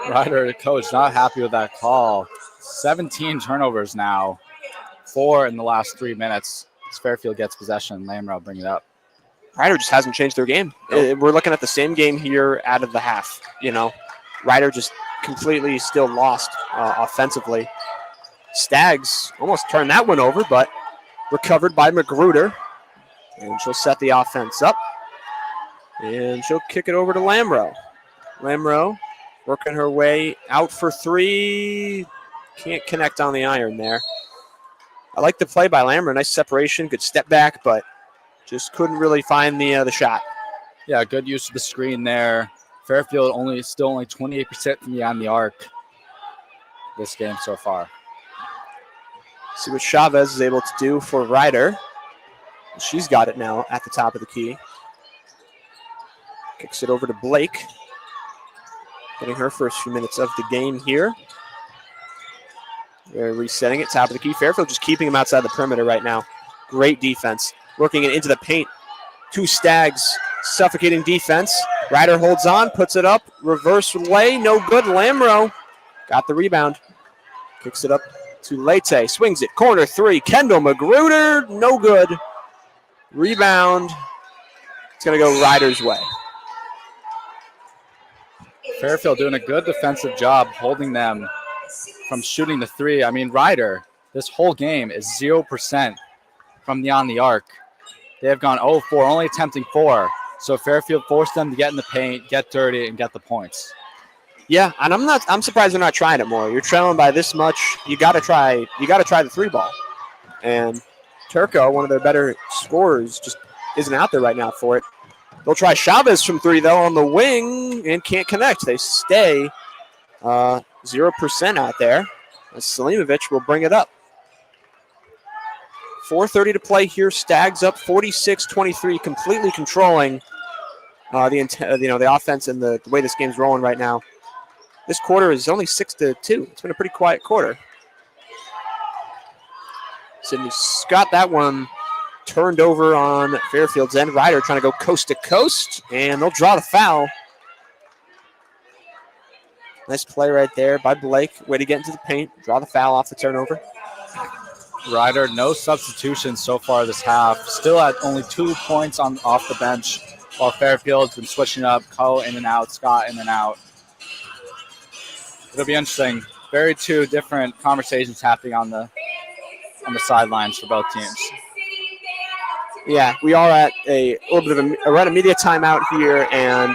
Rider, the coach, not happy with that call. 17 turnovers now. 4 in the last 3 minutes. As Fairfield gets possession, Lamro will bring it up. Rider just hasn't changed their game. Nope. We're looking at the same game here out of the half. Rider just completely still lost offensively. Stags almost turned that one over, but recovered by Magruder. And she'll set the offense up. And she'll kick it over to Lamro. Lamro working her way out for 3. Can't connect on the iron there. I like the play by Lamro. Nice separation, good step back, but just couldn't really find the shot. Yeah, good use of the screen there. Fairfield still only 28% from beyond the arc this game so far. See what Chavez is able to do for Rider. She's got it now at the top of the key. Kicks it over to Blake. Getting her first few minutes of the game here. They're resetting it, top of the key. Fairfield just keeping him outside the perimeter right now. Great defense. Working it into the paint. 2 Stags, suffocating defense. Rider holds on, puts it up. Reverse lay, no good. Lamro got the rebound. Kicks it up to Leite. Swings it, corner 3. Kendall Magruder, no good. Rebound. It's going to go Rider's way. Fairfield doing a good defensive job holding them from shooting the 3. I mean, Rider, this whole game is 0% from beyond the arc. They have gone 0-4, only attempting 4. So Fairfield forced them to get in the paint, get dirty, and get the points. Yeah, and I'm surprised they're not trying it more. You're trailing by this much. You got to try the 3 ball. And Turco, one of their better scorers, just isn't out there right now for it. They'll try Chavez from 3 though on the wing and can't connect. They stay 0% out there. Selimovic will bring it up. 4:30 to play here. Stags up 46-23, completely controlling the offense and the way this game's rolling right now. This quarter is only 6-2. It's been a pretty quiet quarter. Sydney Scott, that one turned over on Fairfield's end. Rider trying to go coast to coast, and they'll draw the foul. Nice play right there by Blake. Way to get into the paint. Draw the foul off the turnover. Rider, no substitutions so far this half. Still at only 2 points off the bench, while Fairfield's been switching up. Ko in and out, Scott in and out. It'll be interesting. Very 2 different conversations happening on the sidelines for both teams. Yeah, we are at a little bit of we're at a media timeout here, and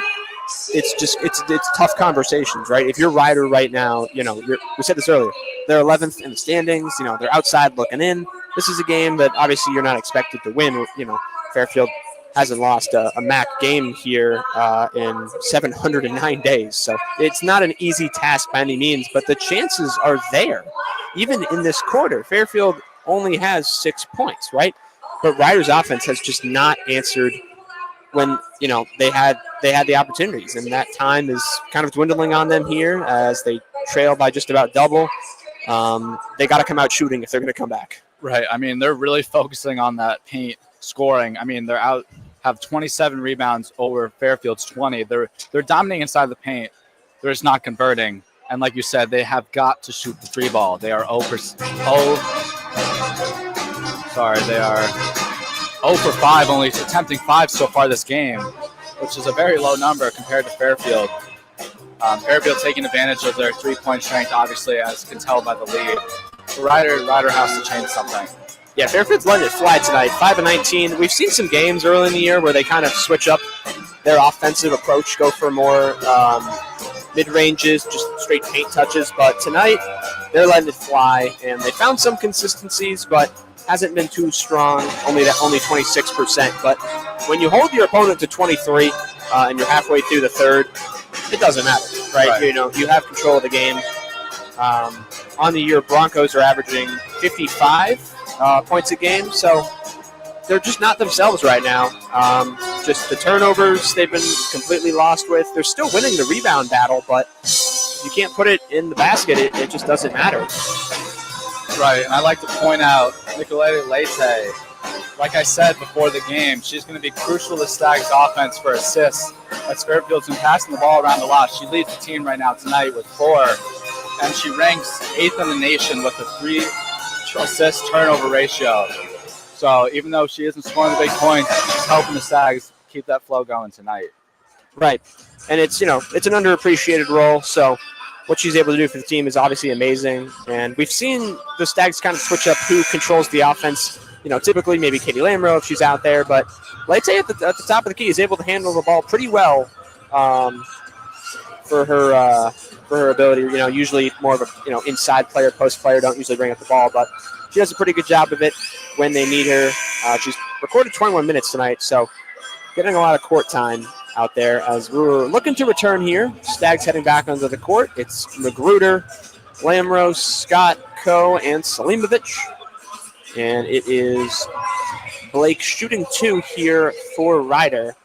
it's tough conversations, right? If you're Rider right now, we said this earlier, they're 11th in the standings. They're outside looking in. This is a game that obviously you're not expected to win. Fairfield hasn't lost a MAC game here in 709 days, so it's not an easy task by any means. But the chances are there, even in this quarter. Fairfield only has 6 points, right? But Rider's offense has just not answered when they had the opportunities, and that time is kind of dwindling on them here as they trail by just about double. They got to come out shooting if they're going to come back. Right. I mean, they're really focusing on that paint scoring. I mean, have 27 rebounds over Fairfield's 20. They're dominating inside the paint. They're just not converting. And like you said, they have got to shoot the three ball. They are 0 for 5, only attempting 5 so far this game, which is a very low number compared to Fairfield. Fairfield taking advantage of their three-point strength, obviously, as can tell by the lead. Ryder has to change something. Yeah, Fairfield's letting it fly tonight, 5 of 19. We've seen some games early in the year where they kind of switch up their offensive approach, go for more mid-ranges, just straight paint touches. But tonight, they're letting it fly, and they found some consistencies, but hasn't been too strong, only 26%. But when you hold your opponent to 23 and you're halfway through the third, it doesn't matter, right? You have control of the game. On the year, Broncos are averaging 55 points a game, so they're just not themselves right now. Just the turnovers they've been completely lost with. They're still winning the rebound battle, but you can't put it in the basket. It just doesn't matter. Right, and I'd like to point out Nicolette Leite. Like I said before the game, she's going to be crucial to Stag's offense for assists. As Fairfield's been passing the ball around a lot. She leads the team right now tonight with 4, and she ranks 8th in the nation with a 3 assist turnover ratio. So even though she isn't scoring the big points, she's helping the Stags keep that flow going tonight. Right, and it's an underappreciated role. So what she's able to do for the team is obviously amazing. And we've seen the Stags kind of switch up who controls the offense. Typically maybe Katie Lamro if she's out there, but Leite at the top of the key is able to handle the ball pretty well for her ability. Usually more of a inside player, post player, don't usually bring up the ball, but she does a pretty good job of it when they need her. She's recorded 21 minutes tonight, so getting a lot of court time out there as we're looking to return here. Stags heading back onto the court. It's Magruder, Lamro, Scott, Coe, and Selimovic. And it is Blake shooting 2 here for Ryder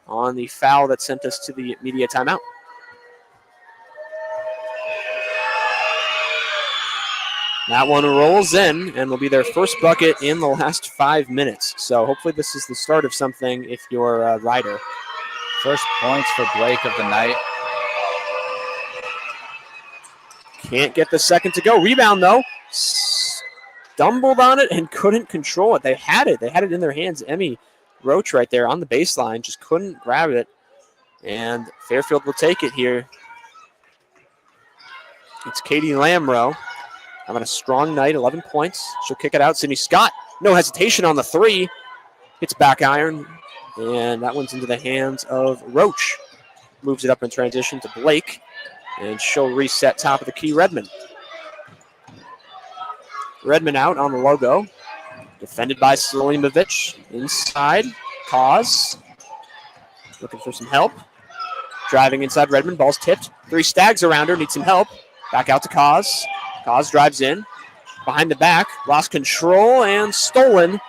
on the foul that sent us to the media timeout. That one rolls in and will be their first bucket in the last 5 minutes. So hopefully this is the start of something if you're Ryder. First points for Blake of the night. Can't get the second to go. Rebound, though. Stumbled on it and couldn't control it. They had it. They had it in their hands. Emmy Roach right there on the baseline. Just couldn't grab it. And Fairfield will take it here. It's Katie Lamro having a strong night, 11 points. She'll kick it out. Sydney Scott, no hesitation on the 3. Hits back iron. And that one's into the hands of Roach. Moves it up in transition to Blake. And she'll reset top of the key, Redmond. Redmond out on the logo. Defended by Selimovic. Inside. Cause. Looking for some help. Driving inside Redmond. Ball's tipped. 3 Stags around her. Needs some help. Back out to Cause. Cause drives in. Behind the back. Lost control and stolen.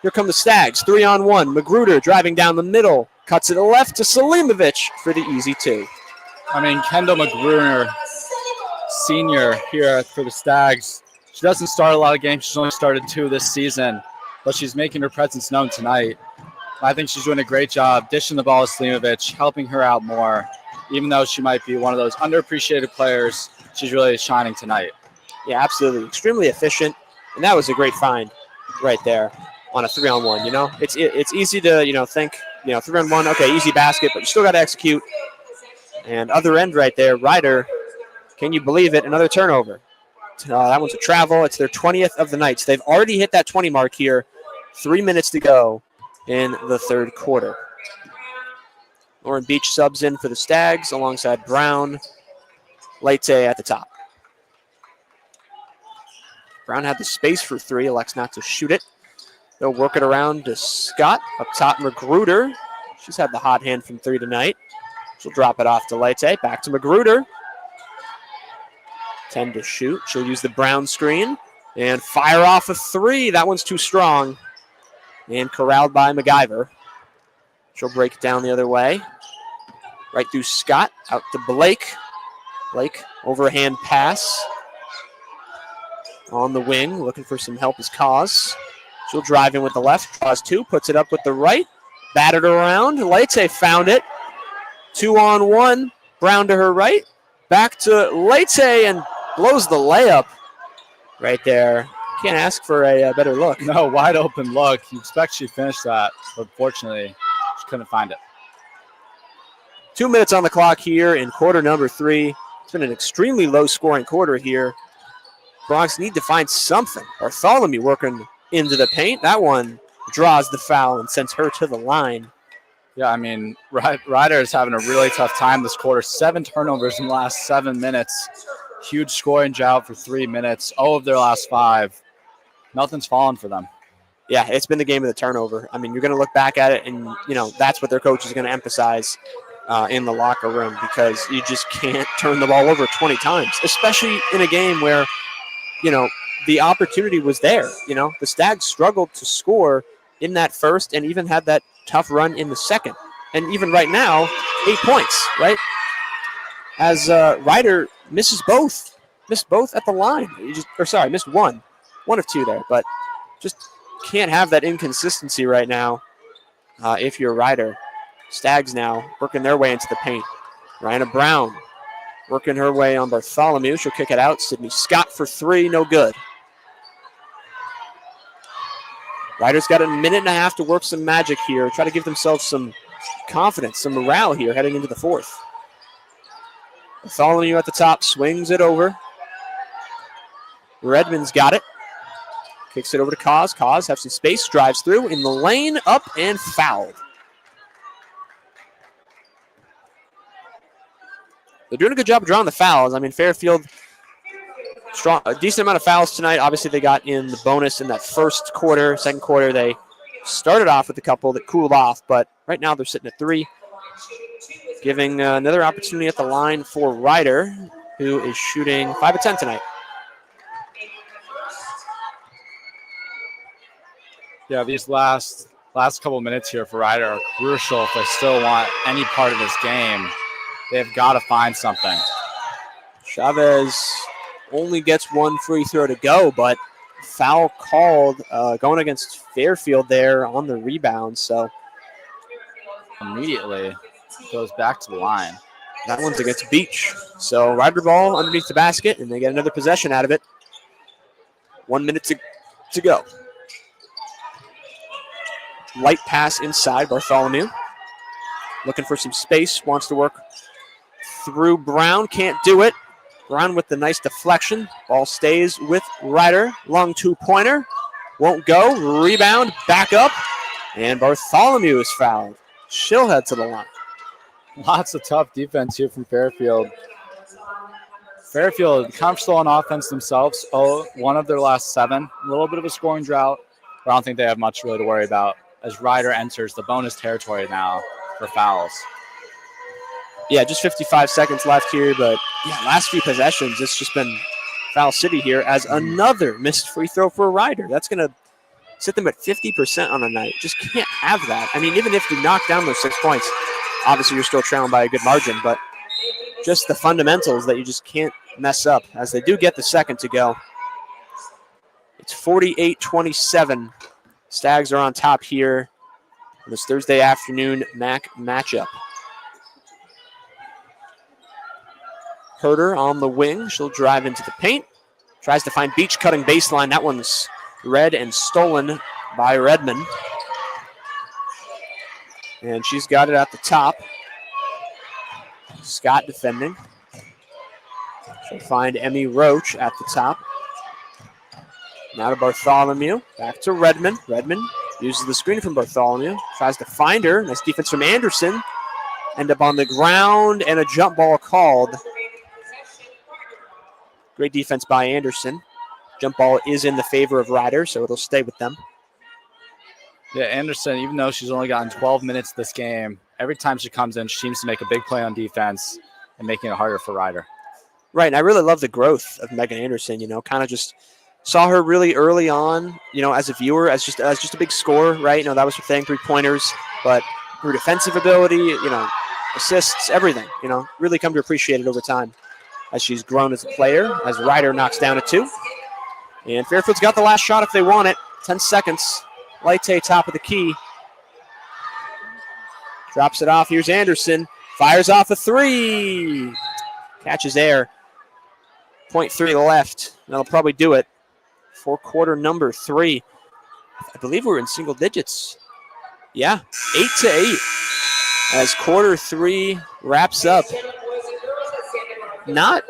Here come the Stags. 3-on-1. Magruder driving down the middle. Cuts it left to Selimovic for the easy 2. I mean, Kendall Magruder, senior here for the Stags. She doesn't start a lot of games. She's only started 2 this season, but she's making her presence known tonight. I think she's doing a great job dishing the ball to Selimovic, helping her out more. Even though she might be one of those underappreciated players, she's really shining tonight. Yeah, absolutely. Extremely efficient, and that was a great find right there on a 3-on-1. It's easy to think 3-on-1, okay, easy basket, but you still got to execute. And other end right there, Ryder, can you believe it? Another turnover. That one's a travel. It's their 20th of the night. So they've already hit that 20 mark here. 3 minutes to go in the third quarter. Lauren Beach subs in for the Stags alongside Brown. Leite at the top. Brown had the space for 3, elects not to shoot it. They'll work it around to Scott. Up top, Magruder. She's had the hot hand from 3 tonight. She'll drop it off to Leite. Back to Magruder. 10 to shoot. She'll use the Brown screen. And fire off a three. That one's too strong. And corralled by MacGyver. She'll break it down the other way. Right through Scott, out to Blake. Blake, overhand pass. On the wing, looking for some help is Cause. She'll drive in with the left, draws two, puts it up with the right. Batted around, Leite found it. 2-on-1, Brown to her right. Back to Leite and blows the layup right there. Can't ask for a better look. No, wide open look. You expect she finished that, but unfortunately, she couldn't find it. 2 minutes on the clock here in quarter number 3. It's been an extremely low-scoring quarter here. Bronx need to find something. Bartholomew working into the paint. That one draws the foul and sends her to the line. Yeah, I mean, Ryder is having a really tough time this quarter. 7 turnovers in the last 7 minutes. Huge scoring drought for 3 minutes. 0 of their last 5. Nothing's fallen for them. Yeah, it's been the game of the turnover. I mean, you're going to look back at it and, that's what their coach is going to emphasize in the locker room, because you just can't turn the ball over 20 times, especially in a game where, the opportunity was there. The Stags struggled to score in that first and even had that tough run in the second. And even right now, 8 points, right? As Ryder missed both at the line. Missed one of 2 there, but just can't have that inconsistency right now if you're Ryder. Stags now working their way into the paint. Ryana Brown working her way on Bartholomew. She'll kick it out. Sydney Scott for 3, no good. Ryder's got a minute and a half to work some magic here. Try to give themselves some confidence, some morale here heading into the 4th. Bartholomew at the top, swings it over. Redmond's got it. Kicks it over to Cause. Cause has some space, drives through in the lane, up and fouled. They're doing a good job of drawing the fouls. I mean, Fairfield, a decent amount of fouls tonight. Obviously, they got in the bonus in that first quarter. Second quarter, they started off with a couple that cooled off, but right now they're sitting at 3, giving another opportunity at the line for Ryder, who is shooting 5 of 10 tonight. Yeah, these last couple minutes here for Ryder are crucial if they still want any part of this game. They've got to find something. Chavez only gets 1 free throw to go, but foul called going against Fairfield there on the rebound. So immediately goes back to the line. That one's against Beach. So Ryder ball underneath the basket, and they get another possession out of it. 1 minute to go. Light pass inside, Bartholomew. Looking for some space, wants to work through Brown, can't do it. Brown with the nice deflection. Ball stays with Ryder. Long 2-pointer. Won't go. Rebound, back up. And Bartholomew is fouled. She'll head to the line. Lots of tough defense here from Fairfield. Fairfield kind of slow on offense themselves. 1 of their last 7. A little bit of a scoring drought, but I don't think they have much really to worry about as Ryder enters the bonus territory now for fouls. Yeah, just 55 seconds left here, but last few possessions, it's just been foul city here as another missed free throw for Ryder. That's going to sit them at 50% on the night. Just can't have that. I mean, even if you knock down those 6 points, obviously you're still trailing by a good margin, but just the fundamentals that you just can't mess up as they do get the second to go. It's 48-27. Stags are on top here in this Thursday afternoon MAC matchup. Herder on the wing. She'll drive into the paint. Tries to find Beach cutting baseline. That one's read and stolen by Redmond. And she's got it at the top. Scott defending. She'll find Emmy Roach at the top. Now to Bartholomew. Back to Redmond. Redmond uses the screen from Bartholomew. Tries to find her. Nice defense from Anderson. End up on the ground and a jump ball called. Great defense by Anderson. Jump ball is in the favor of Ryder, so it'll stay with them. Yeah, Anderson, even though she's only gotten 12 minutes this game, every time she comes in, she seems to make a big play on defense and making it harder for Ryder. Right, and I really love the growth of Megan Anderson, kind of just Saw her really early on, as a viewer, as just a big scorer, right? That was her thing, 3-pointers. But her defensive ability, assists, everything, really come to appreciate it over time as she's grown as a player, as Ryder knocks down a 2. And Fairfield's got the last shot if they want it. 10 seconds. Leite, top of the key. Drops it off. Here's Anderson. Fires off a 3. Catches air. 0.3 left. That'll probably do it. For quarter number 3. I believe we're in single digits. Yeah, 8-8. As quarter 3 wraps up. Not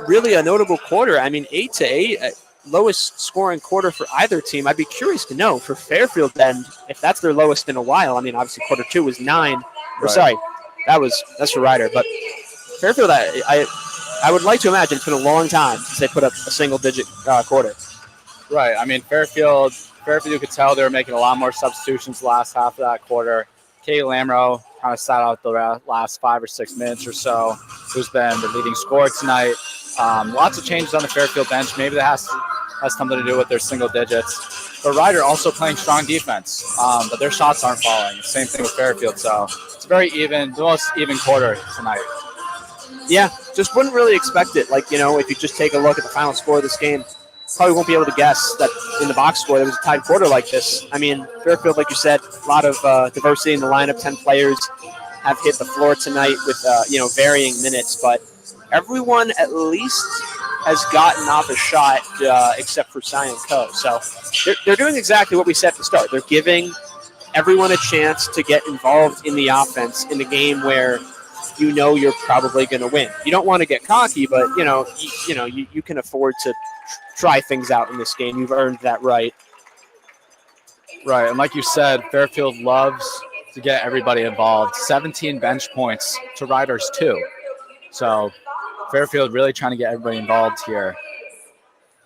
really a notable quarter. 8-8. Lowest scoring quarter for either team. I'd be curious to know for Fairfield then if that's their lowest in a while. Obviously quarter 2 was 9. Right. Or sorry, that's for Ryder. But Fairfield, I would like to imagine it's been a long time since they put up a single-digit quarter. Right. Fairfield, you could tell they were making a lot more substitutions the last half of that quarter. Katie Lamro kind of sat out the last 5 or 6 minutes or so, who's been the leading scorer tonight. Lots of changes on the Fairfield bench. Maybe that has something to do with their single digits. But Ryder also playing strong defense, but their shots aren't falling. Same thing with Fairfield. So it's very even, the most even quarter tonight. Yeah, just wouldn't really expect it. If you just take a look at the final score of this game, probably won't be able to guess that in the box score there was a tied quarter like this. Fairfield, like you said, a lot of diversity in the lineup. 10 players have hit the floor tonight with varying minutes, but everyone at least has gotten off a shot except for Cyan Co. So they're doing exactly what we said at the start. They're giving everyone a chance to get involved in the offense in a game where you're probably going to win. You don't want to get cocky, but you can afford to try things out in this game. You've earned that right. Right, and like you said, Fairfield loves to get everybody involved. 17 bench points to Ryder's 2. So Fairfield really trying to get everybody involved here.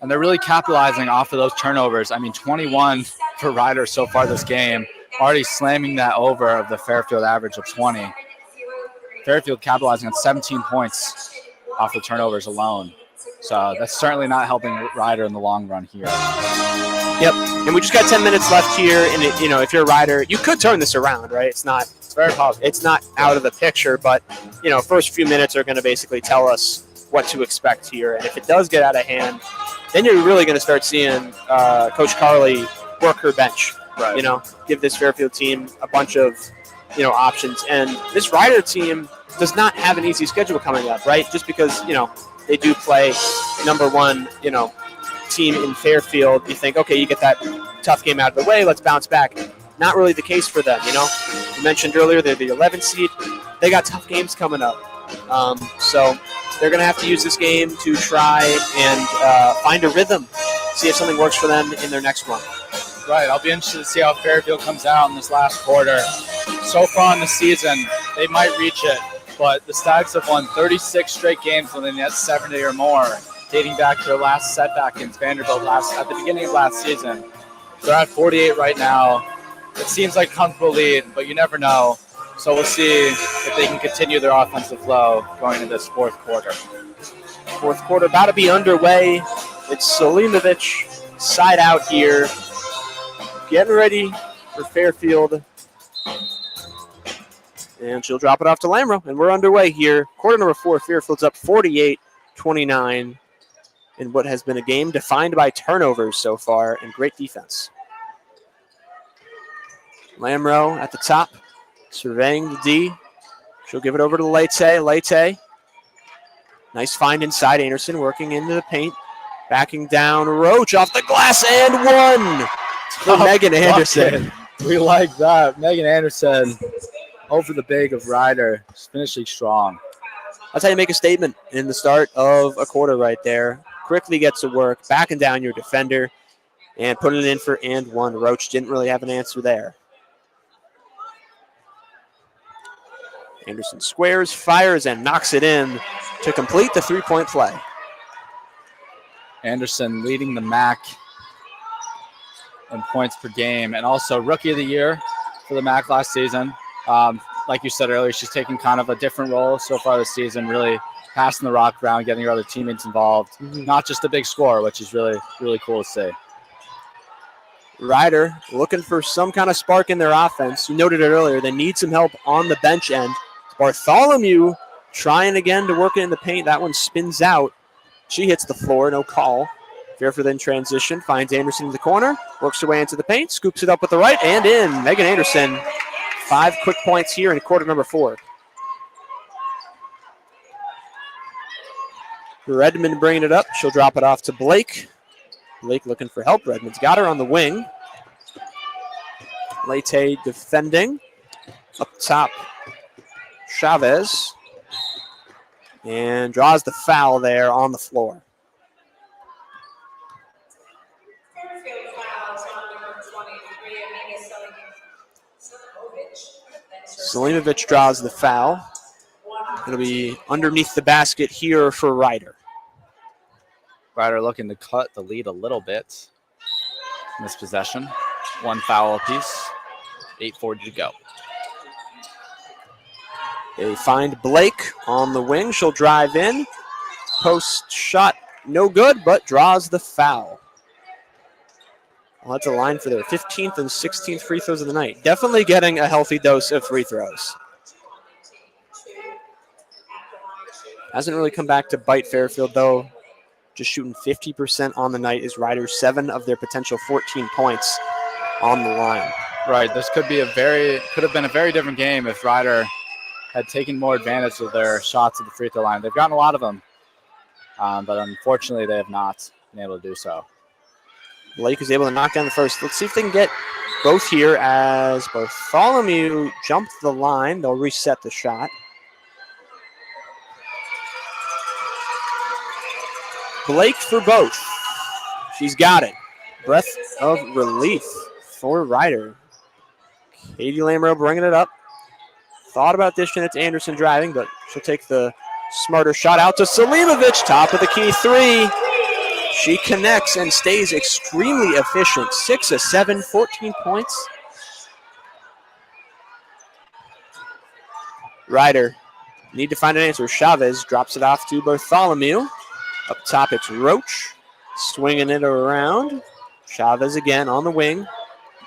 And they're really capitalizing off of those turnovers. 21 for Ryder so far this game, already slamming that over of the Fairfield average of 20. Fairfield capitalizing on 17 points off the turnovers alone. So that's certainly not helping Ryder in the long run here. Yep, and we just got 10 minutes left here, and if you're a Ryder, you could turn this around, right? It's very possible. It's not out of the picture, but first few minutes are going to basically tell us what to expect here. And if it does get out of hand, then you're really going to start seeing Coach Carly work her bench. Right. Give this Fairfield team a bunch of options, and this Ryder team does not have an easy schedule coming up, right? Just because they do play number 1 team in Fairfield. You think, okay, you get that tough game out of the way, let's bounce back. Not really the case for them. You mentioned earlier they're the 11th seed. They got tough games coming up, so they're going to have to use this game to try and find a rhythm, see if something works for them in their next one. Right, I'll be interested to see how Fairfield comes out in this last quarter. So far in the season, they might reach it, but the Stags have won 36 straight games within the net 70 or more, dating back to their last setback against Vanderbilt at the beginning of last season. They're at 48 right now. It seems like a comfortable lead, but you never know. So we'll see if they can continue their offensive flow going into this fourth quarter. Fourth quarter about to be underway. It's Selimovic side out here, getting ready for Fairfield. And she'll drop it off to Lamro, and we're underway here. Quarter number 4, Fairfield's up 48-29 in what has been a game defined by turnovers so far and great defense. Lamro at the top, surveying the D. She'll give it over to Leite. Leite, nice find inside. Anderson working into the paint. Backing down, Roach off the glass, and one for Megan Anderson. We like that. Megan Anderson over the big of Ryder, finishing strong. That's how you make a statement in the start of a quarter right there. Quickly gets to work, backing down your defender, and putting it in for and one. Roach didn't really have an answer there. Anderson squares, fires, and knocks it in to complete the three-point play. Anderson leading the MAC in points per game, and also Rookie of the Year for the MAC last season. Like you said earlier, she's taking kind of a different role so far this season, really passing the rock around, getting your other teammates involved. Not just a big score, which is really, really cool to see. Ryder looking for some kind of spark in their offense. You noted it earlier. They need some help on the bench end. Bartholomew trying again to work it in the paint. That one spins out. She hits the floor, no call. Fairfield in transition, finds Anderson in the corner, works her way into the paint, scoops it up with the right, and in. Megan Anderson, 5 quick points here in quarter number 4. Redmond bringing it up. She'll drop it off to Blake. Blake looking for help. Redmond's got her on the wing. Leite defending. Up top, Chavez. And draws the foul there on the floor. Fairfield fouls on number 23, Amina Selimovic draws the foul. It'll be underneath the basket here for Ryder. Ryder looking to cut the lead a little bit in this possession. 1 foul apiece. 8:40 to go. They find Blake on the wing. She'll drive in. Post shot, no good, but draws the foul. Well, that's a line for their 15th and 16th free throws of the night. Definitely getting a healthy dose of free throws. Hasn't really come back to bite Fairfield, though. Just shooting 50% on the night is Ryder's 7 of their potential 14 points on the line. Right. This could have been a very different game if Ryder had taken more advantage of their shots at the free throw line. They've gotten a lot of them, but unfortunately they have not been able to do so. Blake is able to knock down the first. Let's see if they can get both here as Bartholomew jumped the line. They'll reset the shot. Blake for both. She's got it. Breath of relief for Ryder. Katie Lamro bringing it up. Thought about dishing it to Anderson driving, but she'll take the smarter shot out to Selimovic. Top of the key 3. She connects and stays extremely efficient. 6 of 7, 14 points. Ryder need to find an answer. Chavez drops it off to Bartholomew. Up top, it's Roach. Swinging it around. Chavez again on the wing.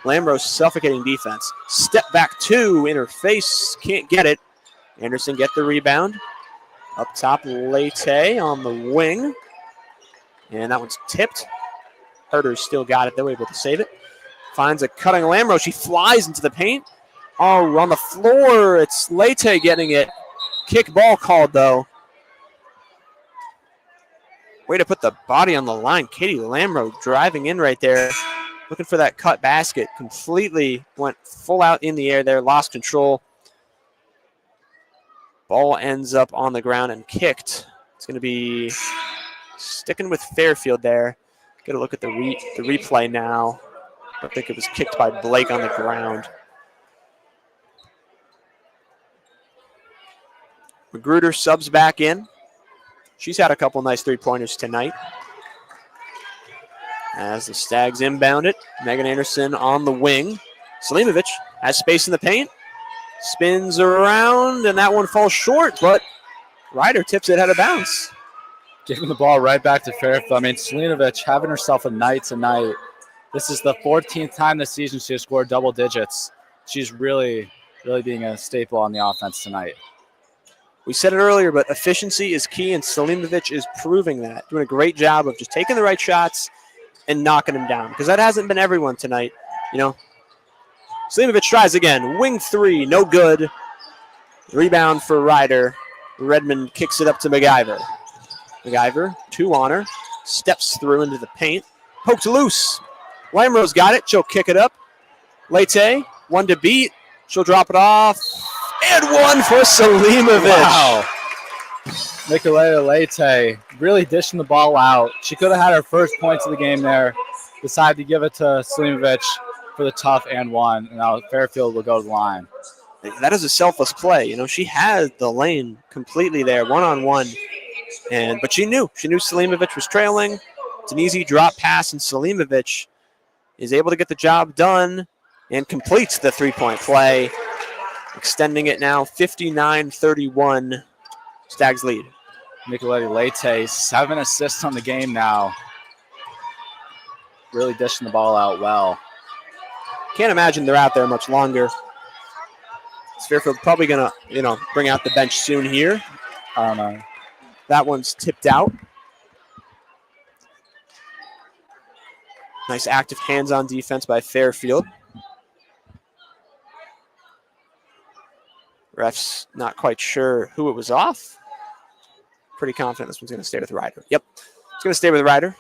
Lambros suffocating defense. Step back 2 in her face. Can't get it. Anderson get the rebound. Up top, Leite on the wing. And that one's tipped. Herter's still got it, though, able to save it. Finds a cutting Lambros. She flies into the paint. Oh, on the floor, it's Leite getting it. Kick ball called, though. Way to put the body on the line. Katie Lamro driving in right there. Looking for that cut basket. Completely went full out in the air there. Lost control. Ball ends up on the ground and kicked. It's going to be sticking with Fairfield there. Get a look at the replay now. I think it was kicked by Blake on the ground. Magruder subs back in. She's had a couple nice three-pointers tonight. As the Stags inbound it, Megan Anderson on the wing. Selimovic has space in the paint. Spins around, and that one falls short, but Ryder tips it out of bounds. Giving the ball right back to Fairfield. I mean, Selimovic having herself a night tonight. This is the 14th time this season she has scored double digits. She's really, really being a staple on the offense tonight. We said it earlier, but efficiency is key, and Selimovic is proving that. Doing a great job of just taking the right shots and knocking them down, because that hasn't been everyone tonight, you know. Selimovic tries again. Wing 3, no good. Rebound for Ryder. Redmond kicks it up to MacGyver. MacGyver, 2 on her. Steps through into the paint. Poked loose. Lamro's got it. She'll kick it up. Leite, 1 to beat. She'll drop it off. And 1 for Selimovic. Wow. Nicoleta Leite really dishing the ball out. She could have had her first points of the game there. Decided to give it to Selimovic for the tough and 1. And now Fairfield will go to the line. That is a selfless play. You know, she had the lane completely there, one-on-one. But she knew Selimovic was trailing. It's an easy drop pass, and Selimovic is able to get the job done and completes the three-point play, extending it now 59-31, Stags lead. Nicoletti Leite, 7 assists on the game now. Really dishing the ball out well. Can't imagine they're out there much longer. Fairfield probably going to, bring out the bench soon here. I don't know. That one's tipped out. Nice active hands-on defense by Fairfield. Ref's not quite sure who it was off. Pretty confident this one's going to stay with Ryder. Yep, it's going to stay with Ryder.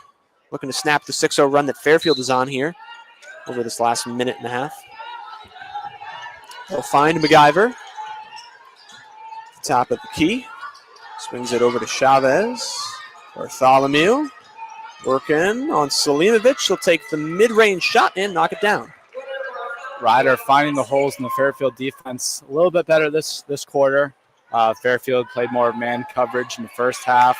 Looking to snap the 6-0 run that Fairfield is on here over this last minute and a half. They'll find MacGyver. Top of the key. Swings it over to Chavez. Bartholomew. Working on Selimovic. He'll take the mid-range shot and knock it down. Ryder finding the holes in the Fairfield defense a little bit better this quarter. Fairfield played more man coverage in the first half.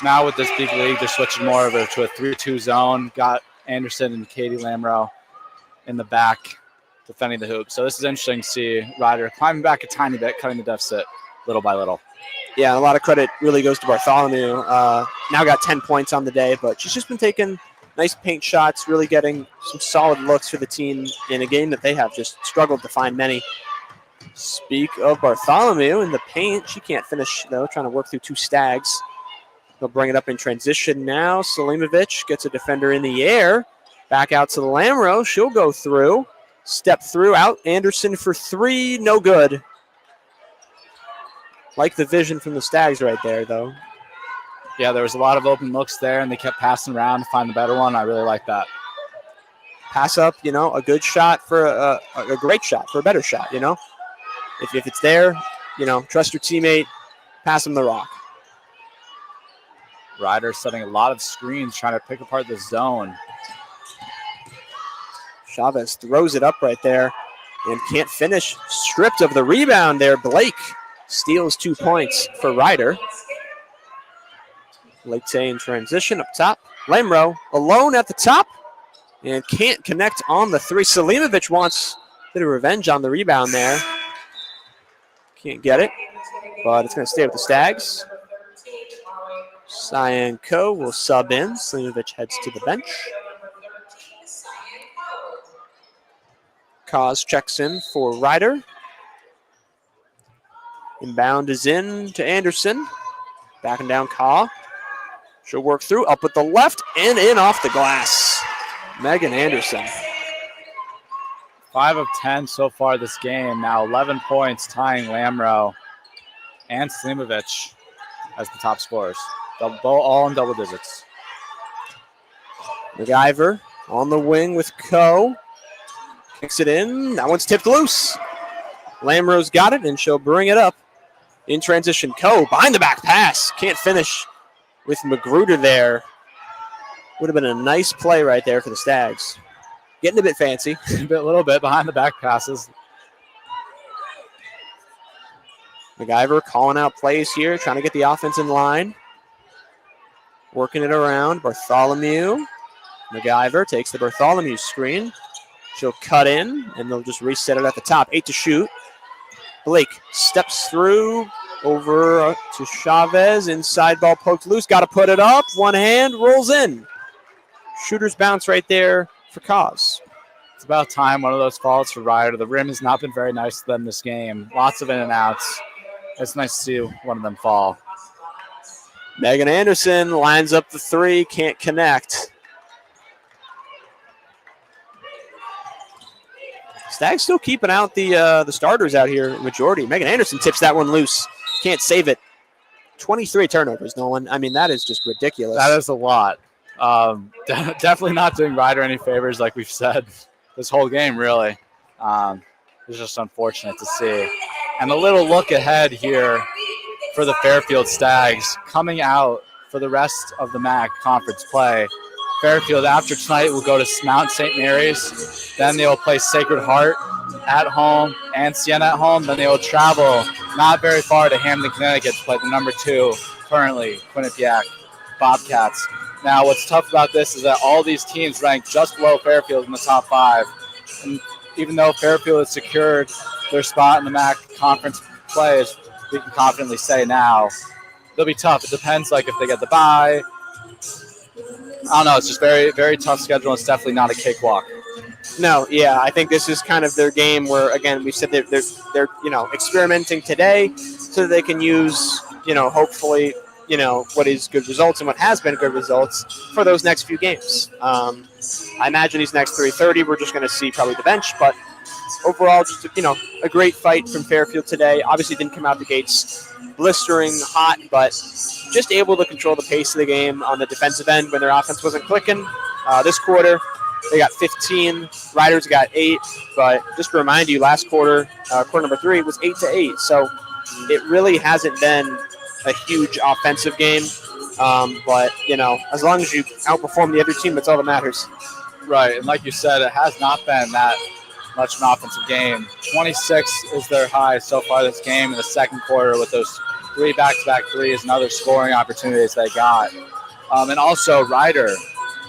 Now with this big league, they're switching more over to a 3-2 zone. Got Anderson and Katie Lamro in the back defending the hoop. So this is interesting to see Ryder climbing back a tiny bit, cutting the deficit little by little. Yeah, a lot of credit really goes to Bartholomew. Now got 10 points on the day, but she's just been taking nice paint shots, really getting some solid looks for the team in a game that they have just struggled to find many. Speak of Bartholomew in the paint. She can't finish, though, trying to work through two Stags. They'll bring it up in transition now. Selimovic gets a defender in the air. Back out to the Lamro. She'll go through. Step through, out. Anderson for three. No good. Like the vision from the Stags right there, though. Yeah, there was a lot of open looks there, and they kept passing around to find the better one. I really like that. Pass up, a good shot for a great shot, for a better shot, If it's there, trust your teammate, pass him the rock. Ryder setting a lot of screens, trying to pick apart the zone. Chavez throws it up right there and can't finish. Stripped of the rebound there. Blake steals 2 points for Ryder. Leite in transition up top. Lamro alone at the top and can't connect on the three. Selimovic wants a bit of revenge on the rebound there. Can't get it, but it's going to stay with the Stags. Cyan Ko will sub in. Selimovic heads to the bench. Kaz checks in for Ryder. Inbound is in to Anderson. Backing down Ka. She'll work through, up with the left, and in off the glass. Megan Anderson. 5 of 10 so far this game. Now 11 points, tying Lamro and Selimovic as the top scorers. All in double digits. MacGyver on the wing with Ko. Kicks it in. That one's tipped loose. Lamro's got it, and she'll bring it up. In transition, Ko behind the back pass. Can't finish with Magruder there. Would have been a nice play right there for the Stags. Getting a bit fancy. A little bit behind the back passes. MacGyver calling out plays here, trying to get the offense in line. Working it around. Bartholomew. MacGyver takes the Bartholomew screen. She'll cut in, and they'll just reset it at the top. 8 to shoot. Blake steps through over to Chavez. Inside ball poked loose. Got to put it up. One hand rolls in. Shooter's bounce right there for Kaz. It's about time one of those falls for Ryder. The rim has not been very nice to them this game. Lots of in and outs. It's nice to see one of them fall. Megan Anderson lines up the three. Can't connect. Stags still keeping out the starters out here, majority. Megan Anderson tips that one loose. Can't save it. 23 turnovers, Nolan. I mean, that is just ridiculous. That is a lot. Definitely not doing Ryder any favors, like we've said this whole game, really. It's just unfortunate to see. And a little look ahead here for the Fairfield Stags coming out for the rest of the MAC conference play. Fairfield, after tonight, will go to Mount St. Mary's. Then they will play Sacred Heart at home and Siena at home. Then they will travel not very far to Hamden, Connecticut to play the number 2 currently, Quinnipiac Bobcats. Now, what's tough about this is that all these teams rank just below Fairfield in the top 5. And even though Fairfield has secured their spot in the MAC conference plays, we can confidently say now it'll be tough. It depends, like, if they get the bye. I don't know. It's just very, very tough schedule. It's definitely not a cakewalk. No, yeah, I think this is kind of their game where, again, we said that they're experimenting today so that they can use, hopefully, what is good results and what has been good results for those next few games. I imagine these next 3:30, we're just going to see probably the bench, but overall, just, a great fight from Fairfield today. Obviously didn't come out the gates blistering hot, but just able to control the pace of the game on the defensive end when their offense wasn't clicking. This quarter, they got 15. Riders got 8. But just to remind you, last quarter, quarter number 3, was 8-8. So it really hasn't been a huge offensive game. But, as long as you outperform the other team, that's all that matters. Right, and like you said, it has not been that much of an offensive game. 26 is their high so far this game in the second quarter with those 3 back-to-back threes and other scoring opportunities they got. And also Ryder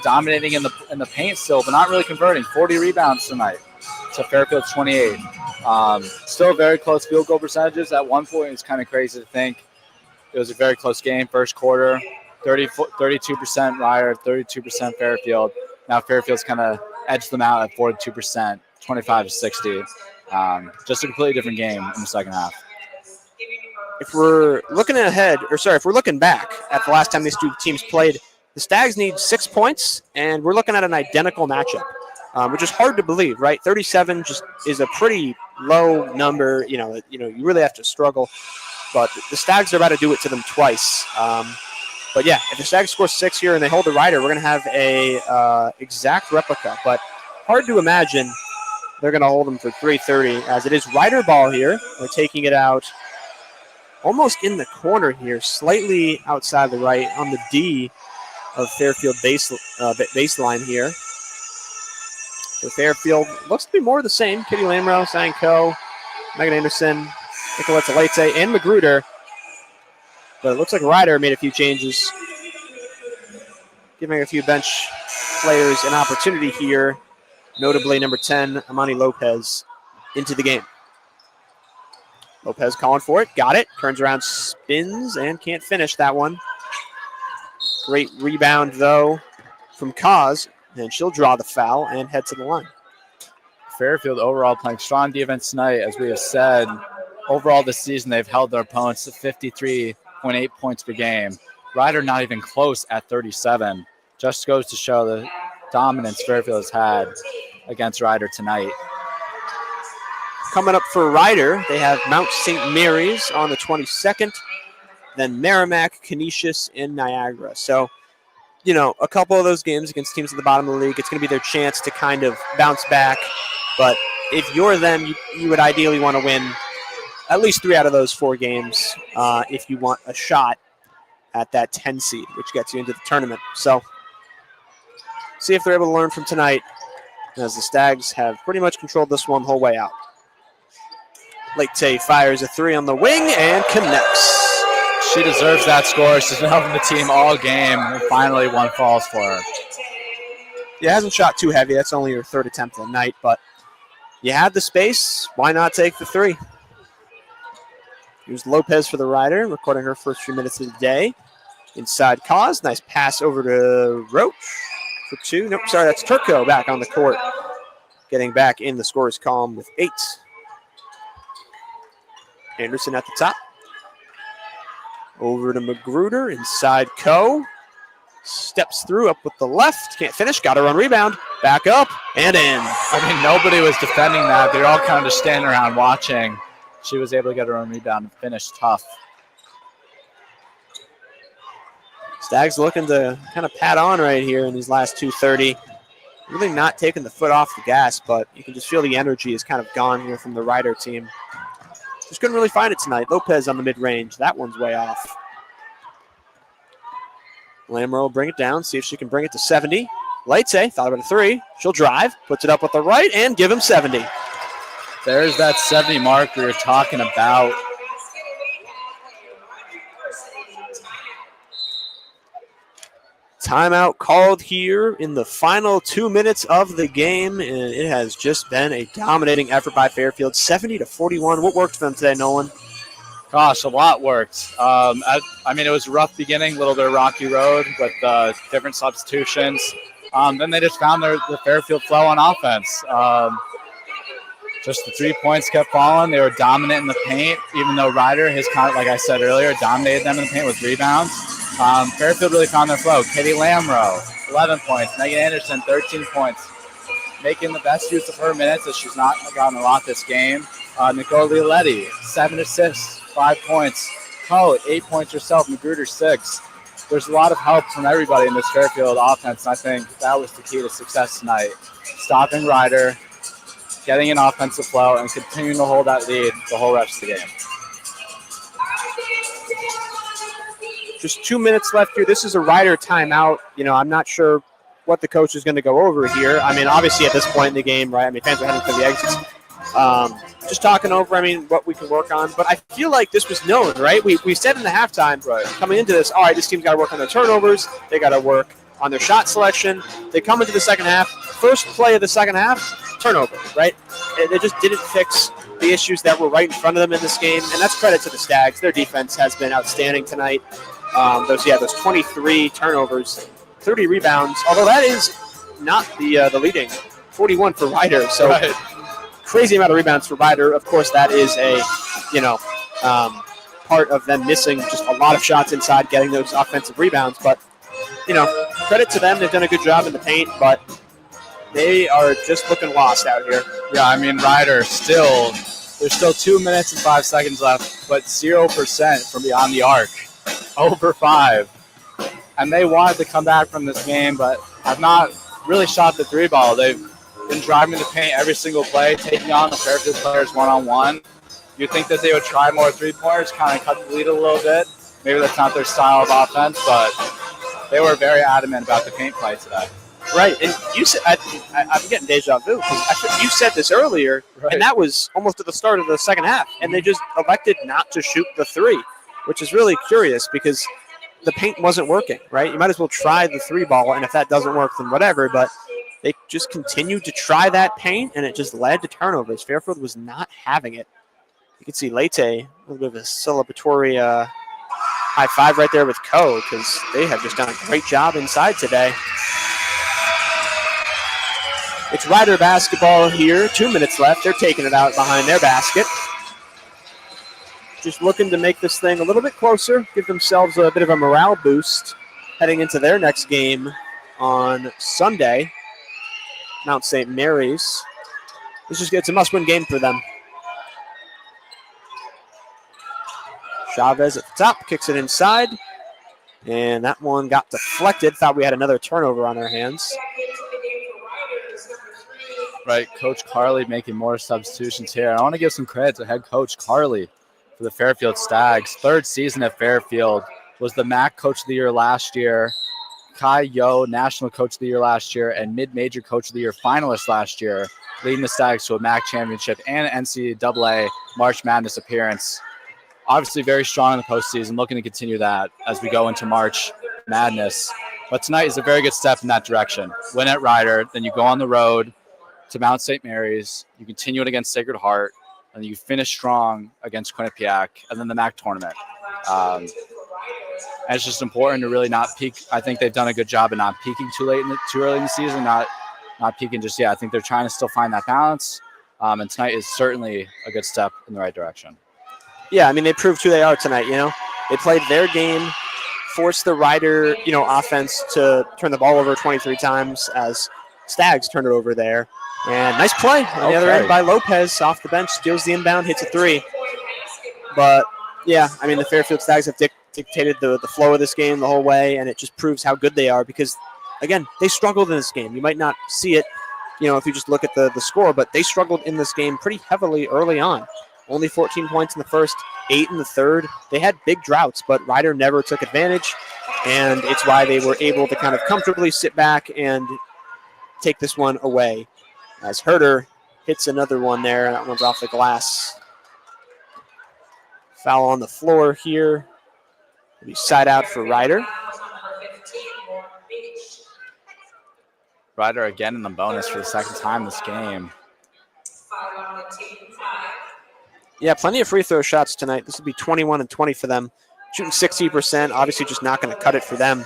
dominating in the paint still, but not really converting. 40 rebounds tonight to Fairfield's 28. Still very close field goal percentages. At one point, it's kind of crazy to think it was a very close game. First quarter, 32% Ryder, 32% Fairfield. Now Fairfield's kind of edged them out at 42%, 25-60. Just a completely different game in the second half. If we're looking if we're looking back at the last time these two teams played, the Stags need 6 points, and we're looking at an identical matchup, which is hard to believe, right? 37 just is a pretty low number. You really have to struggle. But the Stags are about to do it to them twice. But yeah, if the Stags score 6 here and they hold the Ryder, we're going to have a exact replica. But hard to imagine they're going to hold them for 3:30, as it is Ryder ball here. They're taking it out almost in the corner here, slightly outside the right on the D of Fairfield baseline here. So Fairfield looks to be more of the same. Kitty Lamro, Sanko, Megan Anderson, Nicoletta Leite, and Magruder. But it looks like Ryder made a few changes, giving a few bench players an opportunity here, notably number 10, Amani Lopez, into the game. Lopez calling for it, got it, turns around, spins, and can't finish that one. Great rebound, though, from Kaz, and she'll draw the foul and head to the line. Fairfield overall playing strong defense tonight, as we have said. Overall this season, they've held their opponents to 53.8 points per game. Ryder not even close at 37. Just goes to show the dominance Fairfield has had against Ryder tonight. Coming up for Ryder, they have Mount St. Mary's on the 22nd, then Merrimack, Canisius, and Niagara. So, a couple of those games against teams at the bottom of the league, it's going to be their chance to kind of bounce back. But if you're them, you would ideally want to win at least 3 out of those 4 games if you want a shot at that 10 seed, which gets you into the tournament. So, see if they're able to learn from tonight, as the Stags have pretty much controlled this one the whole way out. Leite fires a 3 on the wing and connects. She deserves that score. She's been helping the team all game, and finally one falls for her. Yeah, hasn't shot too heavy. That's only her 3rd attempt of the night, but you had the space. Why not take the 3? Here's Lopez for the Ryder, recording her first few minutes of the day. Inside Kaz, nice pass over to Roach for 2. Nope, sorry, that's Turco back on the court. Getting back in the scorer's column with 8. Anderson at the top. Over to Magruder, inside Coe. Steps through, up with the left. Can't finish, got her on rebound. Back up, and in. Nobody was defending that. They're all kind of just standing around watching. She was able to get her own rebound and finish tough. Stags looking to kind of pat on right here in these last 2:30. Really not taking the foot off the gas, but you can just feel the energy is kind of gone here from the Ryder team. Just couldn't really find it tonight. Lopez on the mid-range. That one's way off. Lamro will bring it down, see if she can bring it to 70. Leite thought about a 3. She'll drive, puts it up with the right, and give him 70. There's that 70 mark we were talking about. Timeout called here in the final 2 minutes of the game, and it has just been a dominating effort by Fairfield, 70-41. What worked for them today, Nolan? Gosh, a lot worked. I mean, it was a rough beginning, a little bit of rocky road with different substitutions. Then they just found the Fairfield flow on offense. Just the 3 points kept falling. They were dominant in the paint, even though Ryder has, kind of, like I said earlier, dominated them in the paint with rebounds. Fairfield really found their flow. Katie Lamro, 11 points. Megan Anderson, 13 points. Making the best use of her minutes, as she's not gotten a lot this game. Nicole Violetti, 7 assists, 5 points. Coe, 8 points herself. Magruder, 6. There's a lot of help from everybody in this Fairfield offense, and I think that was the key to success tonight. Stopping Ryder, getting an offensive flow, and continuing to hold that lead the whole rest of the game. Just 2 minutes left here. This is a Ryder timeout. I'm not sure what the coach is going to go over here. I mean, obviously at this point in the game, right? I mean, fans are heading for the exits. Just talking over, what we can work on. But I feel like this was known, right? We said in the halftime, coming into this, all right, this team's got to work on their turnovers. They got to work on their shot selection. They come into the second half. First play of the second half, turnover, right? They just didn't fix the issues that were right in front of them in this game, and that's credit to the Stags. Their defense has been outstanding tonight. Those 23 turnovers, 30 rebounds, although that is not the leading, 41 for Ryder. So crazy amount of rebounds for Ryder. Of course, that is a, part of them missing just a lot of shots inside, getting those offensive rebounds. But, credit to them. They've done a good job in the paint, but they are just looking lost out here. Yeah, I mean, Ryder there's still 2 minutes and 5 seconds left, but 0% from beyond the arc. Over 5. And they wanted to come back from this game, but have not really shot the three ball. They've been driving the paint every single play, taking on the Fairfield players one-on-one. You'd think that they would try more three-pointers, kind of cut the lead a little bit. Maybe that's not their style of offense, but they were very adamant about the paint play today. Right, and you said I'm getting deja vu because you said this earlier, and that was almost at the start of the second half, and they just elected not to shoot the three, which is really curious because the paint wasn't working, right? You might as well try the three ball, and if that doesn't work, then whatever, but they just continued to try that paint, and it just led to turnovers. Fairfield was not having it. You can see Leyte, a little bit of a celebratory high five right there with Coe because they have just done a great job inside today. It's Ryder basketball here. 2 minutes left. They're taking it out behind their basket. Just looking to make this thing a little bit closer, give themselves a bit of a morale boost heading into their next game on Sunday, Mount St. Mary's. It's a must-win game for them. Chavez at the top, kicks it inside, and that one got deflected. Thought we had another turnover on our hands. Right, Coach Carley making more substitutions here. I want to give some credit to head coach Carley for the Fairfield Stags. Third season at Fairfield, was the MAC Coach of the Year last year, Kai Yo National Coach of the Year last year, and Mid-Major Coach of the Year finalist last year, leading the Stags to a MAC championship and NCAA March Madness appearance. Obviously very strong in the postseason, looking to continue that as we go into March Madness. But tonight is a very good step in that direction. Win at Ryder, then you go on the road to Mount St. Mary's, you continue it against Sacred Heart, and you finish strong against Quinnipiac, and then the MAC tournament. And it's just important to really not peak. I think they've done a good job of not peaking too early in the season, not peaking just yet. I think they're trying to still find that balance, and tonight is certainly a good step in the right direction. Yeah, I mean, they proved who they are tonight, They played their game, forced the Ryder, offense to turn the ball over 23 times as Stags turned it over there. And nice play on the other end by Lopez off the bench, steals the inbound, hits a three. But, yeah, I mean, the Fairfield Stags have dictated the flow of this game the whole way, and it just proves how good they are because, again, they struggled in this game. You might not see it, if you just look at the score, but they struggled in this game pretty heavily early on. Only 14 points in the first, 8 in the third. They had big droughts, but Ryder never took advantage, and it's why they were able to kind of comfortably sit back and take this one away. As Herder hits another one there, and that one's off the glass. Foul on the floor here. It'll be side out for Ryder. Ryder again in the bonus for the second time this game. Yeah, plenty of free throw shots tonight. This will be 21 and 20 for them. Shooting 60%, obviously just not going to cut it for them.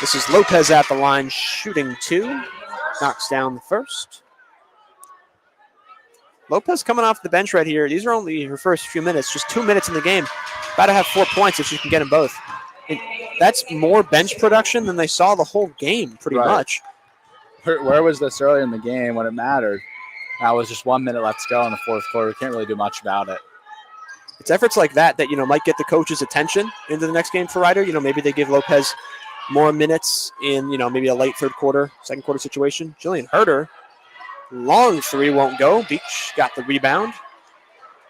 This is Lopez at the line, shooting 2. Knocks down the first. Lopez coming off the bench right here. These are only her first few minutes, just 2 minutes in the game. About to have 4 points if she can get them both. And that's more bench production than they saw the whole game, pretty much. Where was this earlier in the game when it mattered? Now was just 1 minute left to go in the fourth quarter. We can't really do much about it. It's efforts like that that, might get the coach's attention into the next game for Ryder. Maybe they give Lopez more minutes in, maybe a late third quarter, second quarter situation. Jillian Herder, long three won't go. Beach got the rebound.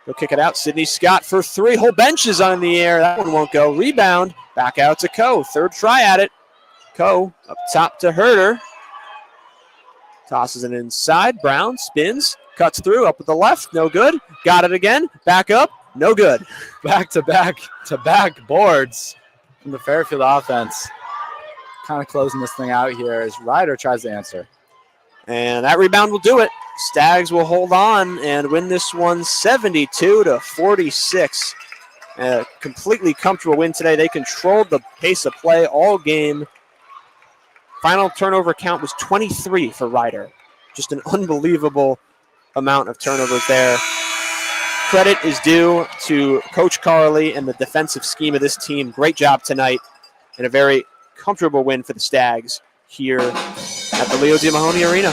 He'll kick it out. Sydney Scott for 3. Whole bench is on the air. That one won't go. Rebound. Back out to Coe. Third try at it. Coe up top to Herder. Tosses it inside. Brown spins. Cuts through. Up with the left. No good. Got it again. Back up. No good. Back boards from the Fairfield offense. Kind of closing this thing out here as Ryder tries to answer. And that rebound will do it. Stags will hold on and win this one 72-46. A completely comfortable win today. They controlled the pace of play all game. Final turnover count was 23 for Ryder. Just an unbelievable amount of turnovers there. Credit is due to Coach Carley and the defensive scheme of this team. Great job tonight and a very comfortable win for the Stags here at the Leo D. Mahoney Arena.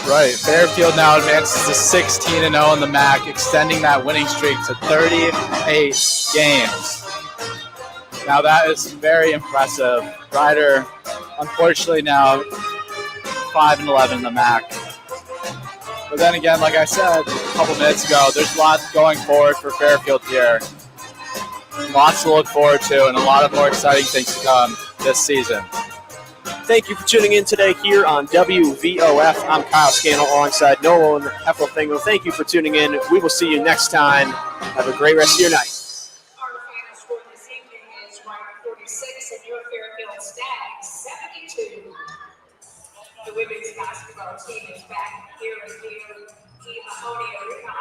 Right. Fairfield now advances to 16-0 in the MAC, extending that winning streak to 38 games. Now that is very impressive. Ryder, unfortunately, now 5-11 in the MAC. But then again, like I said a couple minutes ago, there's lots going forward for Fairfield here. Lots to look forward to and a lot of more exciting things to come this season. Thank you for tuning in today here on WVOF. I'm Kyle Scannell alongside Nolan Heffelfinger. Thank you for tuning in. We will see you next time. Have a great rest of your night. Our final score this evening is Ryder 46 and your Fairfield Stags 72. The women's basketball team is back here in the Mahoney Arena.